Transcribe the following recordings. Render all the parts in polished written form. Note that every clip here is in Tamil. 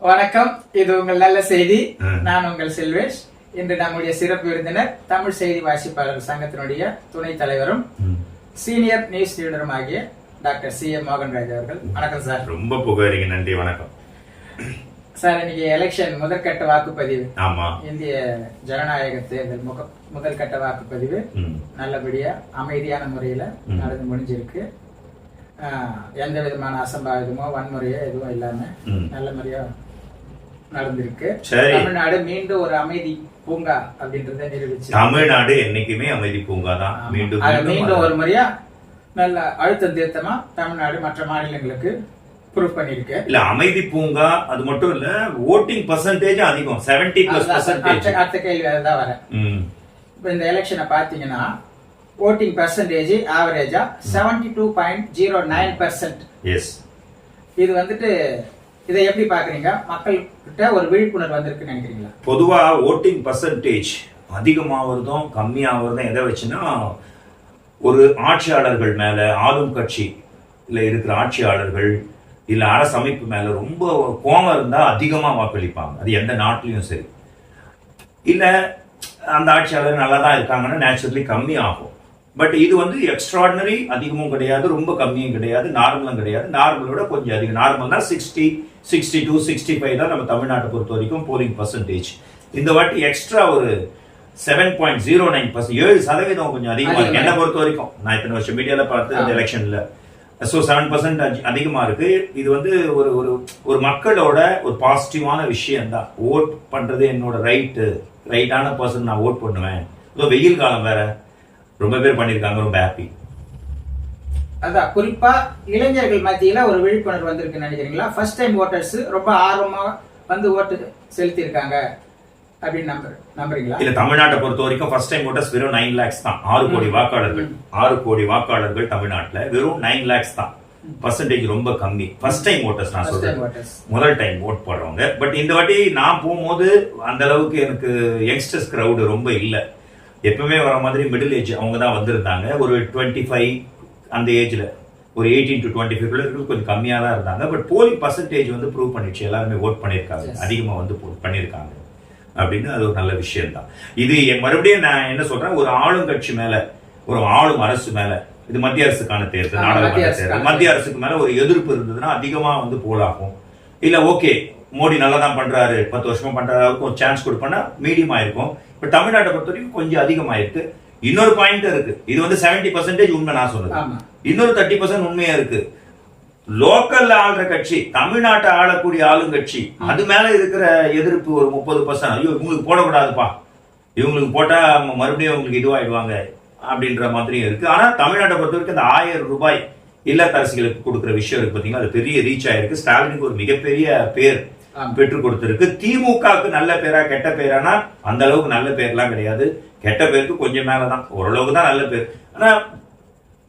வணக்கம், இது உங்கள் நல்ல செய்தி. நான் உங்கள் செல்வேஷ். இன்று நம்முடைய சிறப்பு விருந்தினர் தமிழ் செய்தி வாசிப்பாளர் சங்கத்தினுடைய துணைத் தலைவரும் சீனியர் நியூஸ் ரீடரும் ஆகிய டாக்டர் சி.எம். மோகன்ராஜ் அவர்கள். வணக்கம் சார். ரொம்ப புகழறீங்க, நன்றி. வணக்கம் சார். இன்னைக்கு எலெக்ஷன் முதற்கட்ட வாக்குப்பதிவு. ஆமா, இந்திய ஜனநாயக தேர்தல் முதல் கட்ட வாக்குப்பதிவு நல்லபடியா அமைதியான முறையில நடந்து முடிஞ்சிருக்கு. எந்த விதமான அசம்பாவிதமோ வன்முறையோ எதுவும் இல்லாம நல்ல முறையா நடந்திருக்கு. தமிழ்நாடு மீண்டும் ஒரு அமைதி பூங்கா அப்படின்றத நிரூபிச்சு. தமிழ்நாடு என்னைக்குமே அமைதி பூங்கா தான். மீண்டும் ஒரு முறையா நல்ல அழுத்தம் திருத்தமா தமிழ்நாடு மற்ற மாநிலங்களுக்கு ப்ரூவ் பண்ணிருக்கு. இல்ல, அமைதி பூங்கா அது மட்டும் இல்ல, ஓட்டிங் பர்சன்டேஜ் அதிகம், 70+%. அடுத்த கேள்வி அதுதான் வர. இப்ப இந்த எலெக்ஷனை பாத்தீங்கன்னா ஓட்டிங் பர்சன்டேஜ் ஆவரேஜா 72.09%. எஸ். இது வந்துட்டு இதை எப்படி பாக்குறீங்க? மக்கள் கிட்ட ஒரு விழிப்புணர்வு வந்திருக்கு நினைக்கிறீங்களா? பொதுவா ஓட்டிங் பர்சன்டேஜ் அதிகமாவதும் கம்மியாவதும் எதை வச்சுன்னா, ஒரு ஆட்சியாளர்கள் மேல, ஆளும் கட்சி இல்ல இருக்கிற ஆட்சியாளர்கள் இல்ல அரசமைப்பு மேல ரொம்ப கோபம் இருந்தா அதிகமா வாக்களிப்பாங்க. அது எந்த நாட்டிலையும் சரி. இல்ல அந்த ஆட்சியாளர் நல்லா தான் இருக்காங்கன்னா நேச்சுரலி கம்மி ஆகும். பட் இது வந்து எக்ஸ்ட்ராடினரி அதிகமும் கிடையாது, ரொம்ப கம்மியும் கிடையாது, நார்மலும் கிடையாது. நார்மலோட கொஞ்சம் அதிகம். நார்மல்னா 60, 62, 65 தான் நம்ம தமிழ்நாட்டை பொறுத்த வரைக்கும் போலிங் பர்சன்டேஜ். இந்த வாட்டி எக்ஸ்ட்ரா ஒரு 7.09%, 7% கொஞ்சம் அதிகமா இருக்கு என்ன பொறுத்த வரைக்கும். நான் இத்தனை வருஷம் மீடியால பார்த்து இந்த எலெக்ஷன்ல 7% அதிகமா இருக்கு. இது வந்து ஒரு ஒரு மக்களோட ஒரு பாசிட்டிவான விஷயம் தான். ஓட் பண்றது என்னோட ரைட்டான பர்சன், நான் ஓட் பண்ணுவேன். வெயில் காலம் வேற, ரொம்ப பேர் பண்ணிருக்காங்க, ரொம்ப ஹாப்பி. அதான் குறிப்பா இளைஞர்கள் மத்தியில ஒரு விழிப்புணர்வு வந்திருக்கு நினைக்கிறீங்களா? ஃபர்ஸ்ட் டைம் ஓட்டர்ஸ் ரொம்ப ஆர்வமா வந்து ஓட்டு செலுத்தி இருக்காங்க அப்படின்னு நம்புறீங்களா? இல்ல, தமிழ்நாட்டை பொறுத்த வரைக்கும் ஃபர்ஸ்ட் டைம் ஓட்டர்ஸ் வெறும் 9 lakhs தான். 6 கோடி வாக்காளர்கள், 6 கோடி வாக்காளர்கள் தமிழ்நாட்டுல வெறும் 9 lakhs தான். பர்சன்டேஜ் ரொம்ப கம்மி. ஃபர்ஸ்ட் டைம் ஓட்டர்ஸ் நான் சொல்றேன், முதல் டைம் ஓட் போடுறவங்க. பட் இந்த வாட்டி நான் போகும்போது அந்த அளவுக்கு எனக்கு யங்ஸ்டர்ஸ் கிரவுடு ரொம்ப இல்ல. எப்பவுமே வர மாதிரி மிடில் ஏஜ் அவங்க தான் வந்திருந்தாங்க. ஒரு 25 அந்த ஏஜ்ல, ஒரு 18 to 25 கொஞ்சம் கம்மியா தான் இருந்தாங்க. பட் போலிங் பர்சன்டேஜ் வந்து ப்ரூவ் பண்ணிடுச்சு. எல்லாருமே ஓட் பண்ணிருக்காங்க, அதிகமா வந்து பண்ணிருக்காங்க அப்படின்னு. அது ஒரு நல்ல விஷயம் தான். இது மறுபடியும் நான் என்ன சொல்றேன், ஒரு ஆளும் கட்சி மேல, ஒரு ஆளும் அரசு மேல, இது மத்திய அரசுக்கான தேர்தல், நாடாளுமன்ற தேர்தல், மத்திய அரசுக்கு மேல ஒரு எதிர்ப்பு இருந்ததுன்னா அதிகமா வந்து போலாகும். இல்ல ஓகே மோடி நல்லா தான் பண்றாரு, 10 வருஷமா பண்றாரு, ஒரு சான்ஸ் கொடுப்போம்னா மீடியமா இருக்கும். இப்ப தமிழ்நாட்டை பொறுத்த வரைக்கும் கொஞ்சம் அதிகமாயிருக்கு. இன்னொரு பாயிண்ட் இருக்கு, இது வந்து 70% உண்மை நான் சொன்னது. இன்னொரு 30% உண்மையா இருக்கு. லோக்கல் ஆளுற கட்சி, தமிழ்நாட்டை ஆளக்கூடிய ஆளுங்கட்சி, அது மேல இருக்கிற எதிர்ப்பு ஒரு 30%. ஐயோ இவங்களுக்கு போடக்கூடாதுப்பா, இவங்களுக்கு போட்டா மறுபடியும் உங்களுக்கு இதுவாயிடுவாங்க அப்படின்ற மாதிரியும் இருக்கு. ஆனா தமிழ்நாட்டை பொறுத்த வரைக்கும் அந்த 1000 ரூபாய் இல்லத்தரசிகளுக்கு கொடுக்குற விஷயம் இருக்கு பாத்தீங்களா, அது பெரிய ரீச் ஆயிருக்கு. ஸ்டாலினுக்கு ஒரு மிகப்பெரிய பேர் பெற்றுக் கொடுத்திருக்கு. திமுகவுக்கு நல்ல பேரா கெட்ட பேரானா அந்த அளவுக்கு நல்ல பேர்லாம் கிடையாது. கெட்ட பேருக்கு கொஞ்சம் மேலதான், ஓரளவுக்கு தான் நல்ல பேர். ஆனா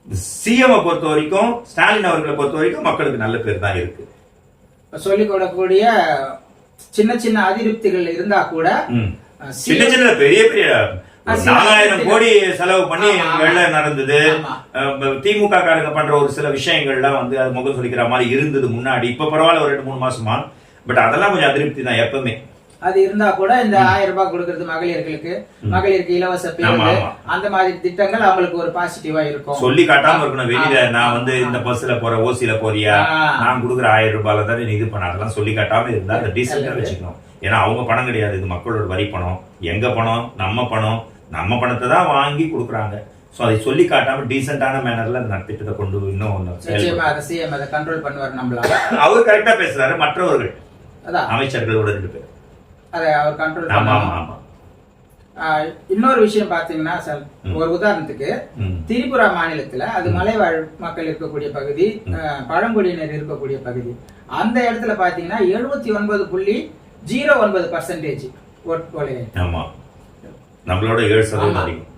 சிஎம் பொறுத்த வரைக்கும், ஸ்டாலின் அவர்களை பொறுத்த வரைக்கும் மக்களுக்கு நல்ல பேர் தான் இருக்கு. சொல்லிக் கொடுக்கக்கூடிய சின்ன சின்ன அதிருப்திகள் இருந்தா கூட, சின்ன சின்ன பெரிய பெரிய 4000 கோடி செலவு பண்ணி வெள்ளம் நடந்தது. திமுக காரங்க பண்ற ஒரு சில விஷயங்கள்லாம் வந்து அது முகம் சொல்லிக்கிற மாதிரி இருந்தது முன்னாடி. இப்ப பரவாயில்ல, ஒரு 2-3 மாசமா. பட் அதெல்லாம் கொஞ்சம் அதிருப்தி தான் எப்பவுமே. அது இருந்தா கூட இந்த 1000 ரூபாய் கொடுக்கறது மகளிருக்கு இலவச பேருந்து, அந்த மாதிரி திட்டங்கள் அவங்களுக்கு ஒரு பாசிட்டிவா இருக்கும். சொல்லி காட்டாம இருக்கணும். வெளியில நான் வந்து இந்த பஸ்ல போற, ஓசில போறியா, நான் கொடுக்குற 1000 ரூபாயில தான் இது பண்ண, அதெல்லாம் சொல்லி காட்டாம இருந்தா அதை டீசெண்டா வச்சுக்கணும். ஏன்னா அவங்க பணம் கிடையாது, இது மக்களோட வரி பணம். எங்க பணம்? நம்ம பணத்தை தான் வாங்கி கொடுக்குறாங்க. சோ அதை சொல்லி காட்டாம டீசென்டான மேனர்ல அந்த திட்டத்தை கொண்டு இன்னும் கண்ட்ரோல் பண்ணுவார். நம்மளால அவர் கரெக்டா பேசுறாரு. மற்றவர்கள் அமைச்சர்களோட 2 பேர் அவர் கண்ட்ரோல் பண்ணுவாங்க. இன்னொரு விஷயம் பாத்தீங்கன்னா சார், ஒரு உதாரணத்துக்கு திரிபுரா மாநிலத்துல, அது மலைவாழ் மக்கள் இருக்கக்கூடிய பகுதி, பழங்குடியினர் இருக்கக்கூடிய பகுதி, அந்த இடத்துல பாத்தீங்கன்னா 79.09% ஓட் போல. ஆமா, நம்மளோட 7% அதிகம்.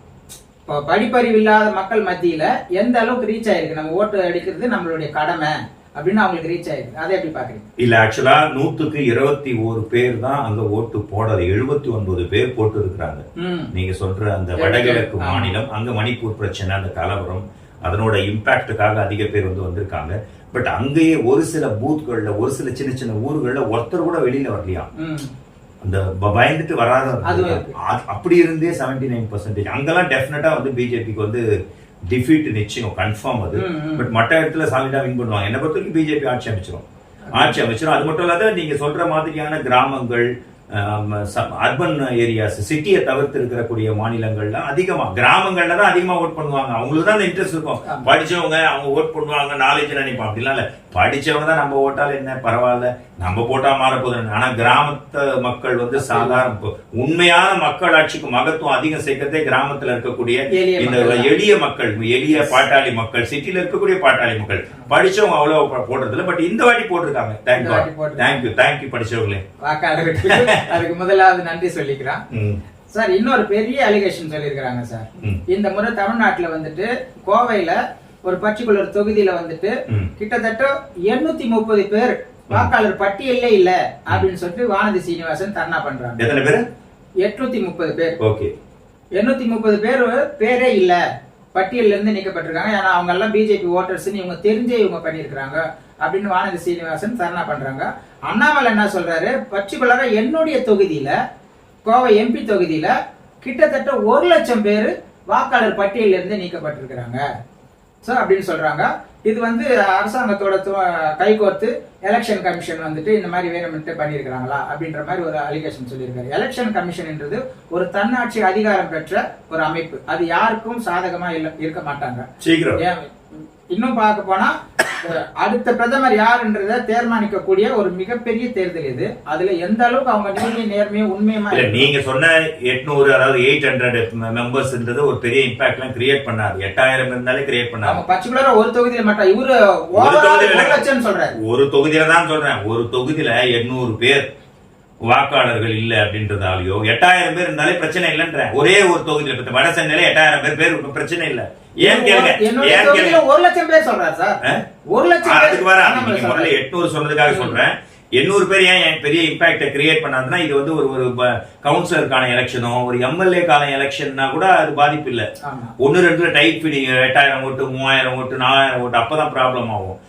படிப்பறிவு இல்லாத மக்கள் மத்தியில எந்த அளவுக்கு ரீச் ஆயிருக்கு, நம்ம ஓட்டு அடிக்கிறது நம்மளுடைய கடமை அப்படின்னு அவங்களுக்கு ரீச் ஆயிருக்கு. அதை எப்படி பாக்குறீங்க? இல்ல, ஆக்சுவலா 100க்கு 21 பேர் தான் அங்க ஓட்டு போடாது. 79 பேர் போட்டு இருக்கிறாங்க. நீங்க சொல்ற அந்த வடகிழக்கு மாநிலம், அங்க மணிப்பூர் பிரச்சனை, அந்த கலவரம், அதனோட இம்பாக்டுக்காக அதிக பேர் வந்து வந்திருக்காங்க. பட் அங்கேயே ஒரு சில பூத்கள்ல ஒரு சில சின்ன சின்ன ஊர்கள்ல ஒருத்தர் கூட வெளியில வரலையா, அந்த பயந்துட்டு வராத அப்படி இருந்தே 79%. அங்கெல்லாம் டெஃபினட்டா வந்து பிஜேபிக்கு வந்து டிஃபீட் நிச்சயம் கன்ஃபார்ம் அது. பட் மற்ற இடத்துல சாலிடா வின் பண்ணுவாங்க. என்ன பொறுத்த வரைக்கும் பிஜேபி ஆட்சி அமைச்சிரும். அது மட்டும் இல்லாத நீங்க சொல்ற மாதிரியான கிராமங்கள், அர்பன் ஏரியாஸ், சிட்டியை தவிர்த்து இருக்கக்கூடிய மாநிலங்கள்ல அதிகமா, கிராமங்கள்ல தான் அதிகமா ஓட் பண்ணுவாங்க. அவங்களுக்கு தான் இன்ட்ரெஸ்ட் இருக்கும். படிச்சவங்க அவங்க ஓட் பண்ணுவாங்க, நாலேஜ் நினைப்பாங்க. அப்படிலாம் இல்ல, படிச்சவங்க தான் நம்ம ஓட்டால என்ன பரவாயில்ல, நம்ம போட்டா மாறப்போகுது. ஆனா கிராமத்து மக்கள் வந்து சாதாரண உண்மையான மக்களாட்சிக்கு மகத்துவம் அதிகம் சேர்க்கறதே கிராமத்துல இருக்கக்கூடிய இந்த எளிய மக்கள், எளிய பாட்டாளி மக்கள், சிட்டில இருக்கக்கூடிய பாட்டாளி மக்கள். படிச்சவங்க அவ்வளவு போடுறது இல்லை. பட் இந்த வாட்டி போட்டிருக்காங்க. தேங்க்யூ படிச்சவங்களே. அதுக்கு முதலாவது நன்றி சொல்லிக்கிறேன் சார். இன்னொரு பெரிய அலிகேஷன் சொல்லியிருக்கிறாங்க சார். இந்த முறை தமிழ்நாட்டுல வந்துட்டு கோவையில ஒரு பர்டிகுலர் தொகுதியில வந்துட்டு கிட்டத்தட்ட 830 பேர் வாக்காளர் பட்டியலே இல்ல அப்படின்னு சொல்லிட்டு வானதி சீனிவாசன் தர்ணா பண்றாங்க. எத்தனை பேர்? 830 பேர். ஓகே, 830 பேர் பேரே இல்ல, பட்டியல்ல இருந்து நீக்கப்பட்டிருக்காங்க. ஏன்னா அவங்க எல்லாம் பிஜேபி ஓட்டர்ஸ் இவங்க தெரிஞ்சே இவங்க பண்ணிருக்காங்க அப்படின்னு வானதி சீனிவாசன் தர்ணா பண்றாங்க. அண்ணாமலை என்ன சொல்றாரு, பர்டிகுலரா என்னுடைய தொகுதியில, கோவை எம்பி தொகுதியில கிட்டத்தட்ட 1 லட்சம் பேர் வாக்காளர் பட்டியலில் இருந்து நீக்கப்பட்டிருக்கிறாங்க சார் அப்படின்னு சொல்றாங்க. இது வந்து அரசாங்கத்தோட கைகோர்த்து எலெக்ஷன் கமிஷன் வந்துட்டு இந்த மாதிரி வேணும்னு பண்ணியிருக்கிறாங்களா அப்படின்ற மாதிரி ஒரு அலிகேஷன் சொல்லியிருக்காரு. எலெக்ஷன் கமிஷன் என்றது ஒரு தன்னாட்சி அதிகாரம் பெற்ற ஒரு அமைப்பு. அது யாருக்கும் சாதகமா இருக்க மாட்டாங்க. இன்னும் பார்க்க போனா அடுத்த பிரதமர் யாருன்றத தீர்மானிக்கக்கூடிய ஒரு மிகப்பெரிய தேர்தல் இது. அதுல எந்த அளவுக்கு அவங்க நீதி நேர்மையும் உண்மையுமா, நீங்க சொன்ன 800 அதாவது 800 மெம்பர்ஸ்ன்றது ஒரு பெரிய இம்பாக்ட் எல்லாம் கிரியேட் பண்ணாரு. 8000 இருந்தாலே கிரியேட் பண்ணாரு. பர்டிகுலரா ஒரு தொகுதியில மட்டும் இவரு சொல்றாரு. ஒரு தொகுதியில தான் சொல்றேன். ஒரு தொகுதியில 800 பேர் வாக்காளர்கள் இல்ல அப்படின்றதாலயோ 8000 பேர் இருந்தாலே பிரச்சனை இல்லைன்ற. ஒரே ஒரு தொகுதியில வட சென்னையில 8000 பேர் பிரச்சனை இல்ல. ஏன் கேளுங்க, 1 லட்சம் பேர் சொல்றாரு சார். 1 லட்சம் அதுக்கு வர முதல்ல 800 சொன்னதுக்காக சொல்றேன். 800 பேர் ஏன் பெரிய இம்பாக்ட கிரியேட் பண்ணாதுன்னா, இது வந்து ஒரு கவுன்சிலருக்கான எலெக்ஷனோ ஒரு எம்எல்ஏ கான எலெக்ஷன்னா கூட அது பாதிப்பு இல்ல. 1-2 டைட் ஃபீடிங் 8000 ஓட்டு 3000 ஓட்டு 4000 ஓட்டு அப்பதான் ப்ராப்ளம் ஆகும்.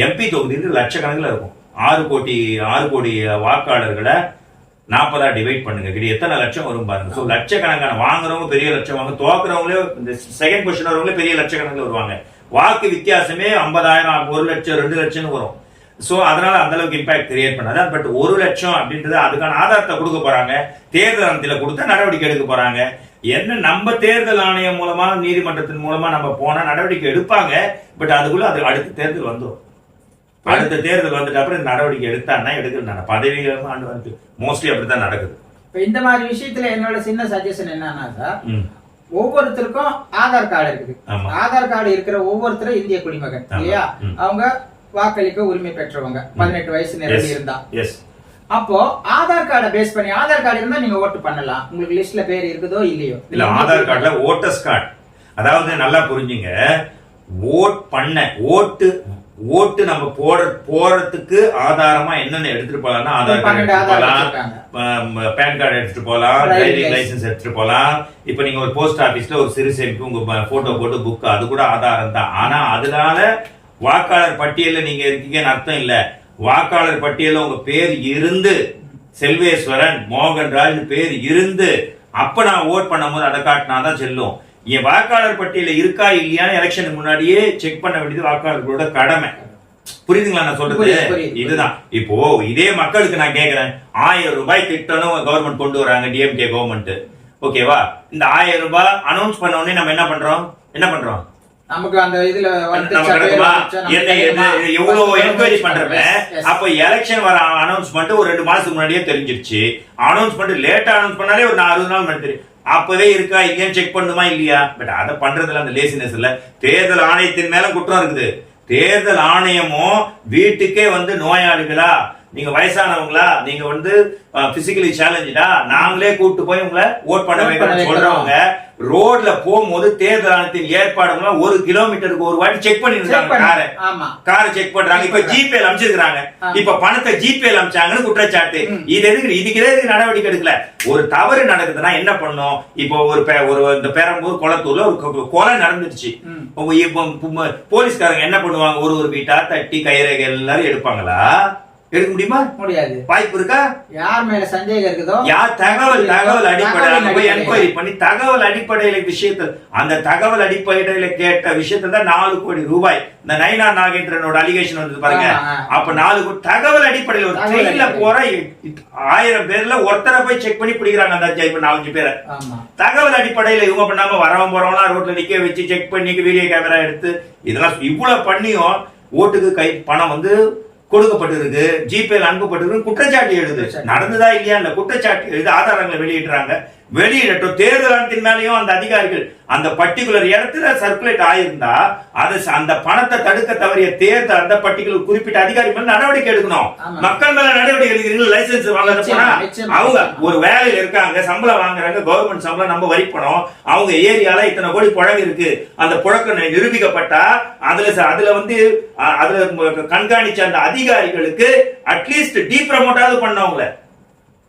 எம்பி தொகுதி லட்சக்கணக்கில் இருக்கும். 6 கோடி வாக்காளர்களை 40 டிவைட் பண்ணுங்க, எத்தனை லட்சம் வரும் பாருங்க. சோ லட்சக்கணக்கான வாங்குறவங்க பெரிய லட்சம் வாங்க, தோக்குறவங்களே இந்த செகண்ட் பொசிஷன் வரவங்களே பெரிய லட்சக்கணக்கில் வருவாங்க. வாக்கு வித்தியாசமே 50,000 1 லட்சம் 2 லட்சம் வரும். சோ அதனால அந்த அளவுக்கு இம்பாக்ட் கிரியேட் பண்ணாது. பட் 1 லட்சம் அப்படின்றது அதுக்கான ஆதாரத்தை கொடுக்க போறாங்க. தேர்தல் ஆணையத்துல கொடுத்தா நடவடிக்கை எடுக்க போறாங்க. என்ன நம்ம தேர்தல் ஆணையம் மூலமா நீதிமன்றத்தின் மூலமா நம்ம போனா நடவடிக்கை எடுப்பாங்க. பட் அதுக்குள்ள அது அடுத்த தேர்தல் வந்துடும். அடுத்த தேர்தல் வந்துட்டு அப்புறம் நடவடிக்கை எடுத்தான்னா எடுக்கல பதவிகளும் ஆண்டு வந்து மோஸ்ட்லி அப்படித்தான் நடக்குது. இந்த மாதிரி விஷயத்துல என்னோட சின்ன சஜஷன் என்னன்னா சார், ஒவ்வொருத்தருக்கும் ஆதார் கார்டு இருக்குது. ஆதார் கார்டு இருக்கிற ஒவ்வொருத்தரும் இந்திய குடிமகன் இல்லையா? அவங்க வாக்களிக்க உரிமை பெற்றவங்க 18 வயசு நிரம்பி இருந்தா. அப்போ ஆதார் கார்டை பேஸ் பண்ணி, ஆதார் கார்டு இருந்தா நீங்க ஓட்டு பண்ணலாம். உங்களுக்கு லிஸ்ட்ல பேர் இருக்குதோ இல்லையோ. இல்ல, ஆதார் கார்டுல ஓட்டர்ஸ் கார்டு, அதாவது நல்லா புரிஞ்சுங்க, ஓட்டு நம்ம போறதுக்கு ஆதாரமா என்னென்ன எடுத்துட்டு போலாம்னா, ஆதார் கார்டு எடுத்துட்டு போலாம், பேன் கார்டு எடுத்துட்டு போலாம், டிரைவிங் லைசன்ஸ் எடுத்துட்டு போலாம். இப்ப நீங்க ஒரு போஸ்ட் ஆபீஸ்ல ஒரு சிறு சேமிப்பு உங்க போட்டோ போட்டு புக், அது கூட ஆதாரம் தான். ஆனா அதனால வாக்காளர் பட்டியல்ல நீங்க இருக்கீங்கன்னு அர்த்தம் இல்ல. வாக்காளர் பட்டியல்ல உங்க பேர் இருந்து, செல்வேஸ்வரன் மோகன்ராஜ் பேர் இருந்து, அப்ப நான் ஓட் பண்ணும் போது அதை காட்டினாதான் செல்லும். என் வாக்காளர் பட்டியல இருக்கா இல்லையான்னு எலெக்ஷனுக்கு முன்னாடியே செக் பண்ண வேண்டியது வாக்காளர்களோட கடமை. புரியுதுங்களா நான் சொல்றது? இதுதான். இப்போ இதே மக்களுக்கு நான் கேக்குறேன், 1000 ரூபாய் திட்டணும் கவர்மெண்ட் கொண்டு வராங்க, டிஎம்கே கவர்மெண்ட். ஓகேவா? இந்த 1000 ரூபாய் அனௌன்ஸ் பண்ண உடனே நம்ம என்ன பண்றோம்? நமக்கு அந்த இதுல எவ்வளவு என்கொயரி பண்றப்ப அப்ப எலெக்ஷன் வர அனௌன்ஸ்மெண்ட் ஒரு 2 மாசத்துக்கு முன்னாடியே தெரிஞ்சிருச்சு. அனௌன்ஸ்மெண்ட் லேட்டா அனௌன்ஸ் பண்ணாலே ஒரு 60 நாள் முன்னாடி அப்பவே இருக்கா இல்லையா செக் பண்ணுமா இல்லையா? பட் அதை பண்றதுல அந்த லேசினஸ் இல்ல. தேர்தல் ஆணையத்தின் மேல குற்றம் இருக்குது. தேர்தல் ஆணையமும் வீட்டுக்கே வந்து நோயாளிகளா நீங்க வயசானவங்களா, நீங்க வந்து பிசிக்கலி சேலஞ்சா, நாங்களே கூப்பிட்டு போய் உங்களை ஓட் பண்ண வைக்கிறோம் சொல்றவங்க ரோட்ல போகும்போது தேர்தல் ஆணையத்தின் ஏற்பாடுகள் 1 கிலோமீட்டருக்கு ஒரு வாட்டி செக் பண்ணிருக்காங்க. காரை செக் பண்றாங்க. இப்ப ஜிபே அமைச்சிருக்காங்க. இப்ப பணத்தை ஜிபே அமைச்சாங்கன்னு குற்றச்சாட்டு. இது எதுக்கு, இதுக்கு எதுக்கு நடவடிக்கை எடுக்கல? ஒரு தவறு நடக்குதுன்னா என்ன பண்ணும்? இப்போ ஒரு இந்த பெரம்பூர் குளத்தூர்ல ஒரு கொலை நடந்துருச்சு. போலீஸ்காரங்க என்ன பண்ணுவாங்க? ஒரு வீட்டா தட்டி கைரேகை எல்லாரும் எடுப்பாங்களா? எடுக்க முடியுமா? முடியாது. வாய்ப்பு இருக்கா? யார் மேல சந்தேகம் இருக்குதோ, யார் தகவல் அடிப்படையில என்கொயரி பண்ணி தகவல் அடிப்படையில விஷயத்தில், அந்த தகவல் அடிப்படையில கேட்ட விஷயத்துல தான் 4 கோடி ரூபாய் இந்த நைனா நாகேந்திரனோட அலிகேஷன் வந்தது பாருங்க. அப்ப 4 கோடி தகவல் அடிப்படையில் ஒரு ட்ரெயின்ல போற 1000 பேர்ல ஒருத்தரை போய் செக் பண்ணி பிடிக்கிறாங்க. அந்த 4-5 பேரை தகவல் அடிப்படையில இவங்க பண்ணாம வரவன் போறவனா ரோட்ல நிக்க வச்சு செக் பண்ணி வீடியோ கேமரா எடுத்து இதெல்லாம் இவ்வளவு பண்ணியும் ஓட்டுக்கு பணம் வந்து கொடுக்கப்பட்டிருக்கு, ஜிபேல அனுப்பப்பட்டிருக்கு குற்றச்சாட்டு எழுது. நடந்ததா இல்லையா? அந்த குற்றச்சாட்டு எழுது ஆதாரங்களை வெளியிடுறாங்க. வெளியிடட்டும். தேர்தல் ஆணையத்தின் மேலேயும் அந்த அதிகாரிகள் அந்த பர்டிகுலர் இடத்துல சர்க்குலேட் ஆயிருந்தா அது அந்த பணத்தை தடுக்க தவறிய தேர்தல் அந்த பர்டிகுலர் குறிப்பிட்ட அதிகாரி மேல நடவடிக்கை எடுக்கணும். மக்கள் மேல நடவடிக்கை எடுக்கிறீங்க. லைசன்ஸ் வாங்க போனா அவங்க ஒரு வேலையில இருக்காங்க, சம்பளம் வாங்குறாங்க, கவர்மெண்ட் சம்பளம், நம்ம வரி பணம், அவங்க ஏரியால இத்தனை கோடி புழங்கு இருக்கு. அந்த புழக்கம் நிரூபிக்கப்பட்டா அதுல வந்து அதுல கண்காணிச்ச அந்த அதிகாரிகளுக்கு அட்லீஸ்ட் டீப்ரமோட்டாவது பண்ணவங்கள.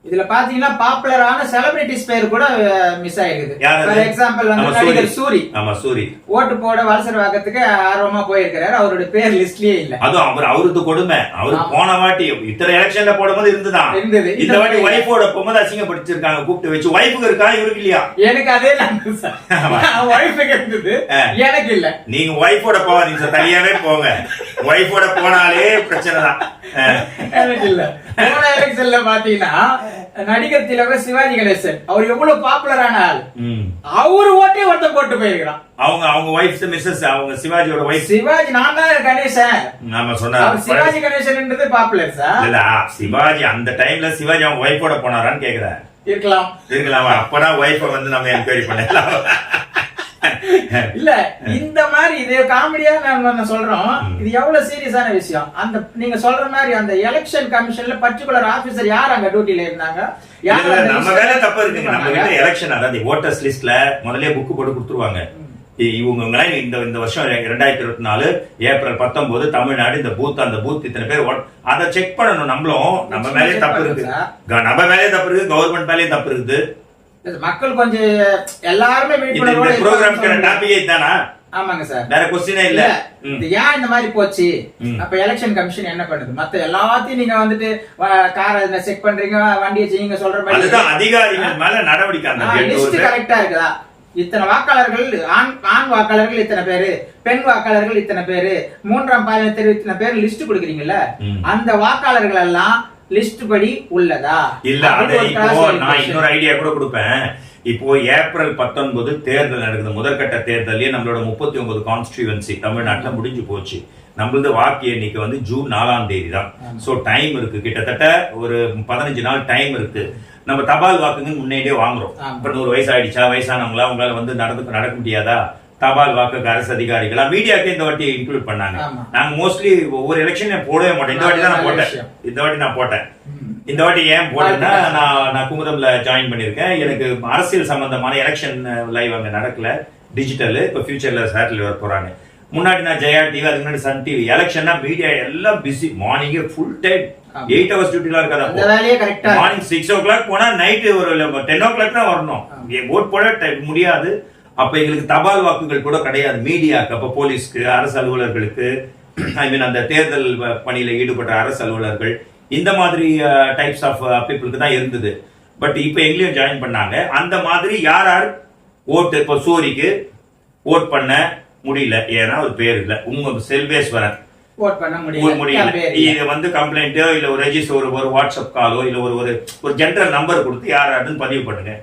இதுல பாத்தீங்கன்னா பாப்புலரான செலிபிரிட்டிஸ் பேர் கூட மிஸ் ஆயிருக்குது. ஃபார் எக்ஸாம்பிள் வந்து நடிகர் சூரி. ஆமா, சூரி ஓட்டு போட வலசரவாக்கத்துக்கு ஆர்வமா போயிருக்கிறாரு. அவருடைய பேர் லிஸ்ட்லயே இல்ல. அதுவும் அவருக்கு கொடுமை. அவரு போன வாட்டி இத்தனை எலெக்ஷன்ல போடும்போது இருந்தது. இந்த வாட்டி ஒய்ஃபோட போகும்போது அசிங்கப்படுத்திருக்காங்க கூப்பிட்டு வச்சு. ஒய்ஃபுக்கு இருக்கா, இவருக்கு இல்லையா? எனக்கு அதே ஒய்ஃபுக்கு இருந்தது, எனக்கு இல்ல. நீங்க ஒய்ஃபோட போவாதீங்க சார், தனியாவே போங்க. ஒய்ஃபோட போனாலே பிரச்சனை தான். எனக்கு இல்ல. போன எலெக்ஷன்ல பாத்தீங்கன்னா நடிகர் திலகம் சிவாஜி கணேசன் அவர் எவ்வளவு பாப்புலரான ஆள். அவரு ஓட்டே ஒருத்தன் போட்டு போயிருக்கான். அவங்க வைஃப் மிஸ்ஸஸ், அவங்க சிவாஜியோட வைஃப். சிவாஜி நான் தான் கணேசன். நாம சொன்னாரு சிவாஜி கணேசன்ன்றது பாப்புலர் சார். இல்ல சிவாஜி அந்த டைம்ல சிவாஜி அவங்க வைஃபோட போனாரான்னு கேக்குறேன். இருக்கலாம். அப்பதான் வைஃப வந்து நம்ம என்கொயரி பண்ணலாம். இல்ல இந்த மாதிரி இது காமெடியா நம்ம சொல்றோம். இது எவ்வளவு சீரியஸான விஷயம். அந்த நீங்க சொல்ற மாதிரி அந்த எலெக்ஷன் கமிஷன்ல பர்டிகுலர் ஆபீசர் யார் அங்க டியூட்டில இருந்தாங்க? நம்ம வேலை தப்பு இருக்குங்க. நம்ம கிட்ட எலெக்ஷன் அதாவது ஓட்டர்ஸ் லிஸ்ட்ல முதல்லயே புக் போட்டு கொடுத்துருவாங்க. இவங்க இந்த வருஷம் 2024 ஏப்ரல் 19 தமிழ்நாடு இந்த பூத் அந்த பூத் இத்தனை பேர் அதை செக் பண்ணணும். நம்மளும் நம்ம மேலே தப்பு இருக்கு, கவர்மெண்ட் மேலேயும் தப்பு இருக்குது. மக்கள் கொஞ்சம் எல்லாருமே ஆமாங்க சார், வேற கொஸ்டினே இல்ல. ஏன் இந்த மாதிரி போச்சு? அப்ப எலெக்ஷன் கமிஷன் என்ன பண்ணுது? மத்த எல்லாத்தையும் நீங்க வந்துட்டு காரை செக் பண்றீங்க, வண்டியை செய்யுங்க சொல்ற மாதிரி அதிகாரிகள் மேல நடவடிக்கை லிஸ்ட் கரெக்டா இருக்குதா? இத்தனை வாக்காளர்கள், ஆண் வாக்காளர்கள் இத்தனை பேரு, பெண் வாக்காளர்கள் இத்தனை பேரு, 3ஆம் பாலினத்திற்கு இத்தனை பேர் லிஸ்ட் கொடுக்குறீங்கல்ல, அந்த வாக்காளர்கள் எல்லாம் லிஸ்ட் படி உள்ளதா இல்ல? இப்போ நான் இன்னொரு ஐடியா கூட கொடுப்பேன். இப்போ ஏப்ரல் 19 தேர்தல் நடக்குது. முதற்கட்ட தேர்தலே நம்மளோட 39 கான்ஸ்டிடியூவன்சி தமிழ்நாட்டுல முடிஞ்சு போச்சு. நம்மளது வாக்கு எண்ணிக்கை வந்து ஜூன் 4ஆம் தேதி தான். சோ டைம் இருக்கு, கிட்டத்தட்ட ஒரு 15 நாள் டைம் இருக்கு. நம்ம தபால் வாக்குங்க முன்னாடியே வாங்குறோம். இப்ப 100 வயசு ஆயிடுச்சா, வயசானவங்களா உங்களால வந்து நடக்க முடியாதா? தபால் வாக்கு அரசு அதிகாரிகளா மீடியாக்கு இந்த வாட்டி இன்க்ளூட் பண்ணாங்க. நாங்க மோஸ்ட்லி ஒவ்வொரு எலெக்ஷன் போடவே மாட்டோம். இந்த வாட்டி தான் நான் போட்டேன். இந்த வாட்டி ஏன் போட்டேன்னா நான் குமுதம்ல ஜாயின் பண்ணிருக்கேன். எனக்கு அரசியல் சம்பந்தமான எலெக்ஷன் லைவ் அங்க நடக்கல, டிஜிட்டல். இப்ப ஃபியூச்சர்ல சேட்டலைட் வர போறாங்க. முன்னாடி நான் ஜெயா டிவி, அதுக்கு முன்னாடி சன் டிவி. எலெக்ஷன்னா மீடியா எல்லாம் busy. Morning full time 8 hours டியூட்டிலாம் இருக்காது. மார்னிங் 6 o'clock போனா நைட்டு ஒரு 10 o'clock தான் வரணும். ஓட் போட முடியாது. அப்ப எங்களுக்கு தபால் வாக்குகள் கூட கிடையாது மீடியாக்கு. அப்ப போலீஸ்க்கு, அரசு அலுவலர்களுக்கு, ஐ மீன் அந்த தேர்தல் பணியில ஈடுபட்ட அரசு அலுவலர்கள், இந்த மாதிரி டைப்ஸ் ஆஃப் பீப்புளுக்கு தான் இருந்தது. பட் இப்ப எங்களையும் ஜாயின் பண்ணாங்க. அந்த மாதிரி யார் ஓட்டு இப்ப சூரிக்கு ஓட் பண்ண முடியல, ஏன்னா ஒரு பேர் இல்ல. உங்க செல்வேஸ்வரன் ஓட் பண்ண முடியல. இது வந்து கம்ப்ளைண்டோ இல்ல ஒரு ரெஜிஸ்டர், ஒரு வாட்ஸ்அப் காலோ இல்ல ஒரு ஜெனரல் நம்பர் கொடுத்து யாராருன்னு பதிவு பண்ணுங்க.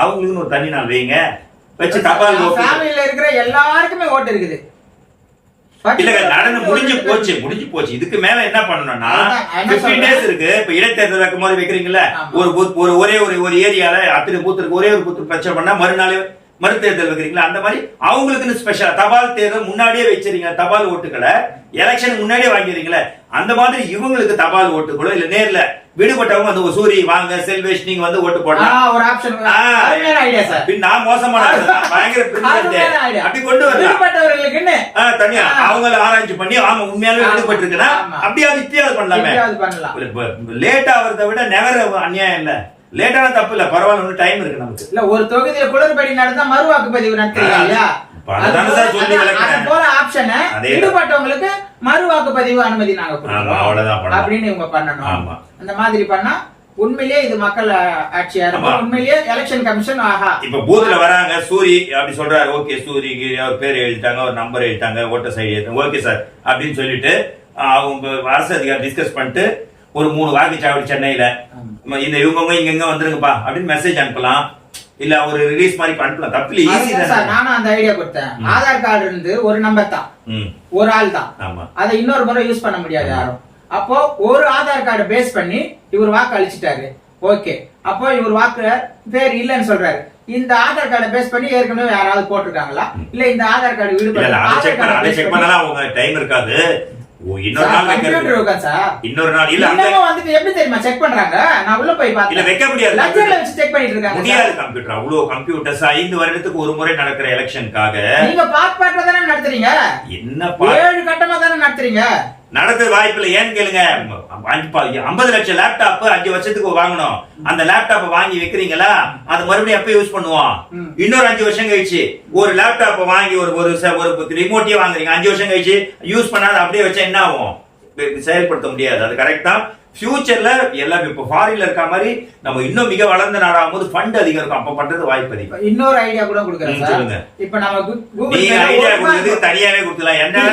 அவங்களுக்கு ஒரு தனி நாள் வைங்க, வச்சு தபால் ஃபேமிலில இருக்கிற எல்லாருக்குமே ஓட்டு இருக்குது. முடிஞ்சு போச்சு. இதுக்கு மேல என்ன பண்ணணும்னா 15 days இருக்கு. இப்ப இடைத்தேர்தல் வைக்கும் போது வைக்கிறீங்களா, ஒரு ஏரியால அத்தனை பூத்து இருக்கு, ஒரே ஒரு பூத்து பிரச்சனை பண்ணா மறுநாள் மறுதேர்தல் வைக்கிறீங்களா அந்த மாதிரி அவங்களுக்குன்னு ஸ்பெஷல் தபால் தேர்தல் முன்னாடியே வச்சிருக்கீங்க, தபால் ஓட்டுகளை எலெக்ஷன் முன்னாடியே வாங்கிறீங்களே அந்த மாதிரி இவங்களுக்கு தபால் ஓட்டுகளோ இல்ல நேர்ல விடுபட்டவங்க வந்து சூரி வாங்க செல்வேஷ் நீங்க வந்து ஓட்டு போடலாம் ஒரு ஆப்ஷன். நான் மோசமான பயங்கர அப்படி கொண்டு வரலாம் தனியா அவங்கள ஆராய்ச்சி பண்ணி ஆமா உண்மையாவே விடுபட்டு இருக்குன்னா அப்படியே வித்தியாசம் பண்ணலாமே. லேட் ஆகிறத விட நெவர் அநியாயம் இல்ல, லேட்டான தப்பு இல்ல, பரவாயில்ல, ஒன்னும் டைம் இருக்கு நமக்கு. இல்ல ஒரு தொகுதியில குளறுபடி நடந்தா மறு வாக்குப்பதிவு நடத்துறீங்க இல்லையா, ஈடுபட்டவங்களுக்கு மறு வாக்குப்பதிவு அனுமதி நாங்க அப்படின்னு இவங்க பண்ணணும். அந்த மாதிரி பண்ணா உண்மையிலேயே இது மக்கள் ஆட்சியா இருக்கும். உண்மையிலேயே எலெக்ஷன் கமிஷன் ஆஹா இப்ப பூத்ல வராங்க சூரி அப்படி சொல்றாரு, ஓகே சூரிக்கு அவர் பேர் எழுதிட்டாங்க, ஒரு நம்பர் எழுதிட்டாங்க, ஓட்டர் சைடு ஓகே சார் அப்படின்னு சொல்லிட்டு அவங்க அரசு அதிகாரி டிஸ்கஸ் பண்ணிட்டு ஒரு 3 வாக்குச்சாவடி சென்னையில இந்த இவங்க இங்க வந்துருங்கப்பா அப்படின்னு மெசேஜ் அனுப்பலாம், இல்ல ஒரு ரிலீஸ் மாதிரி அனுப்பலாம், தப்பு ஈஸி தான். நானும் அந்த ஐடியா கொடுத்தேன். ஆதார் கார்டு இருந்து ஒரு நம்பர் தான், ஒரு ஆள் தான், அதை இன்னொரு முறை யூஸ் பண்ண முடியாது யாரும். அப்போ ஒரு ஆதார் கார்டு பேஸ் பண்ணி இவர் வாக்கு அளிச்சிட்டாரு, ஓகே. அப்போ இவர் வாக்கு பேர் இல்லன்னு சொல்றாரு, இந்த ஆதார் கார்டை பேஸ் பண்ணி ஏற்கனவே யாராவது போட்டிருக்காங்களா, இல்ல இந்த ஆதார் கார்டு விடுபட்டு டைம் இருக்காது. இன்னொரு நாள் வந்துட்டு எப்படி தெரியுமா செக் பண்றாங்க, நான் உள்ள போய் பார்த்தேன், வைக்க முடியாது, லட்சங்களை வச்சு செக் பண்ணிட்டு இருக்காங்க. முடியாது கம்ப்யூட்டர், அவ்வளவு கம்ப்யூட்டர்ஸ் 5 வருடத்துக்கு ஒரு முறை நடக்கிற எலெக்ஷனுக்காக நீங்க பார்ட் தானே நடத்துறீங்க, என்ன 7 கட்டமா தானே நடத்துறீங்க. நடக்கிற வாய்ப்புல ஏன்னு கேளுங்க, 50 லட்சம் லேப்டாப் 5 வருஷத்துக்கு வாங்கணும், அந்த லேப்டாப் வாங்கி வைக்கிறீங்களா, அது மறுபடியும் எப்ப யூஸ் பண்ணுவோம், இன்னொரு 5 வருஷம் கழிச்சு ஒரு லேப்டாப் வாங்கி ஒரு ரிமோட்டே வாங்குறீங்க, 5 வருஷம் கழிச்சு யூஸ் பண்ணாத அப்படியே வச்சா என்ன ஆகும், செயல்படுத்த முடியாது. அது கரெக்டா ஃபியூச்சர்ல எல்லாம் இப்ப ஃபாரின்ல இருக்க மாதிரி நம்ம இன்னும் மிக வளர்ந்த நாடாகும் போது ஃபண்ட் அதிகம் இருக்கும், அப்ப பண்றது வாய்ப்பு அதிகம். இன்னொரு ஐடியா கூட கொடுக்குறேன் சொல்லுங்க. இப்ப நம்ம கூகுள் ஐடியா கொடுக்கிறது தனியாவே கொடுக்கலாம், என்ன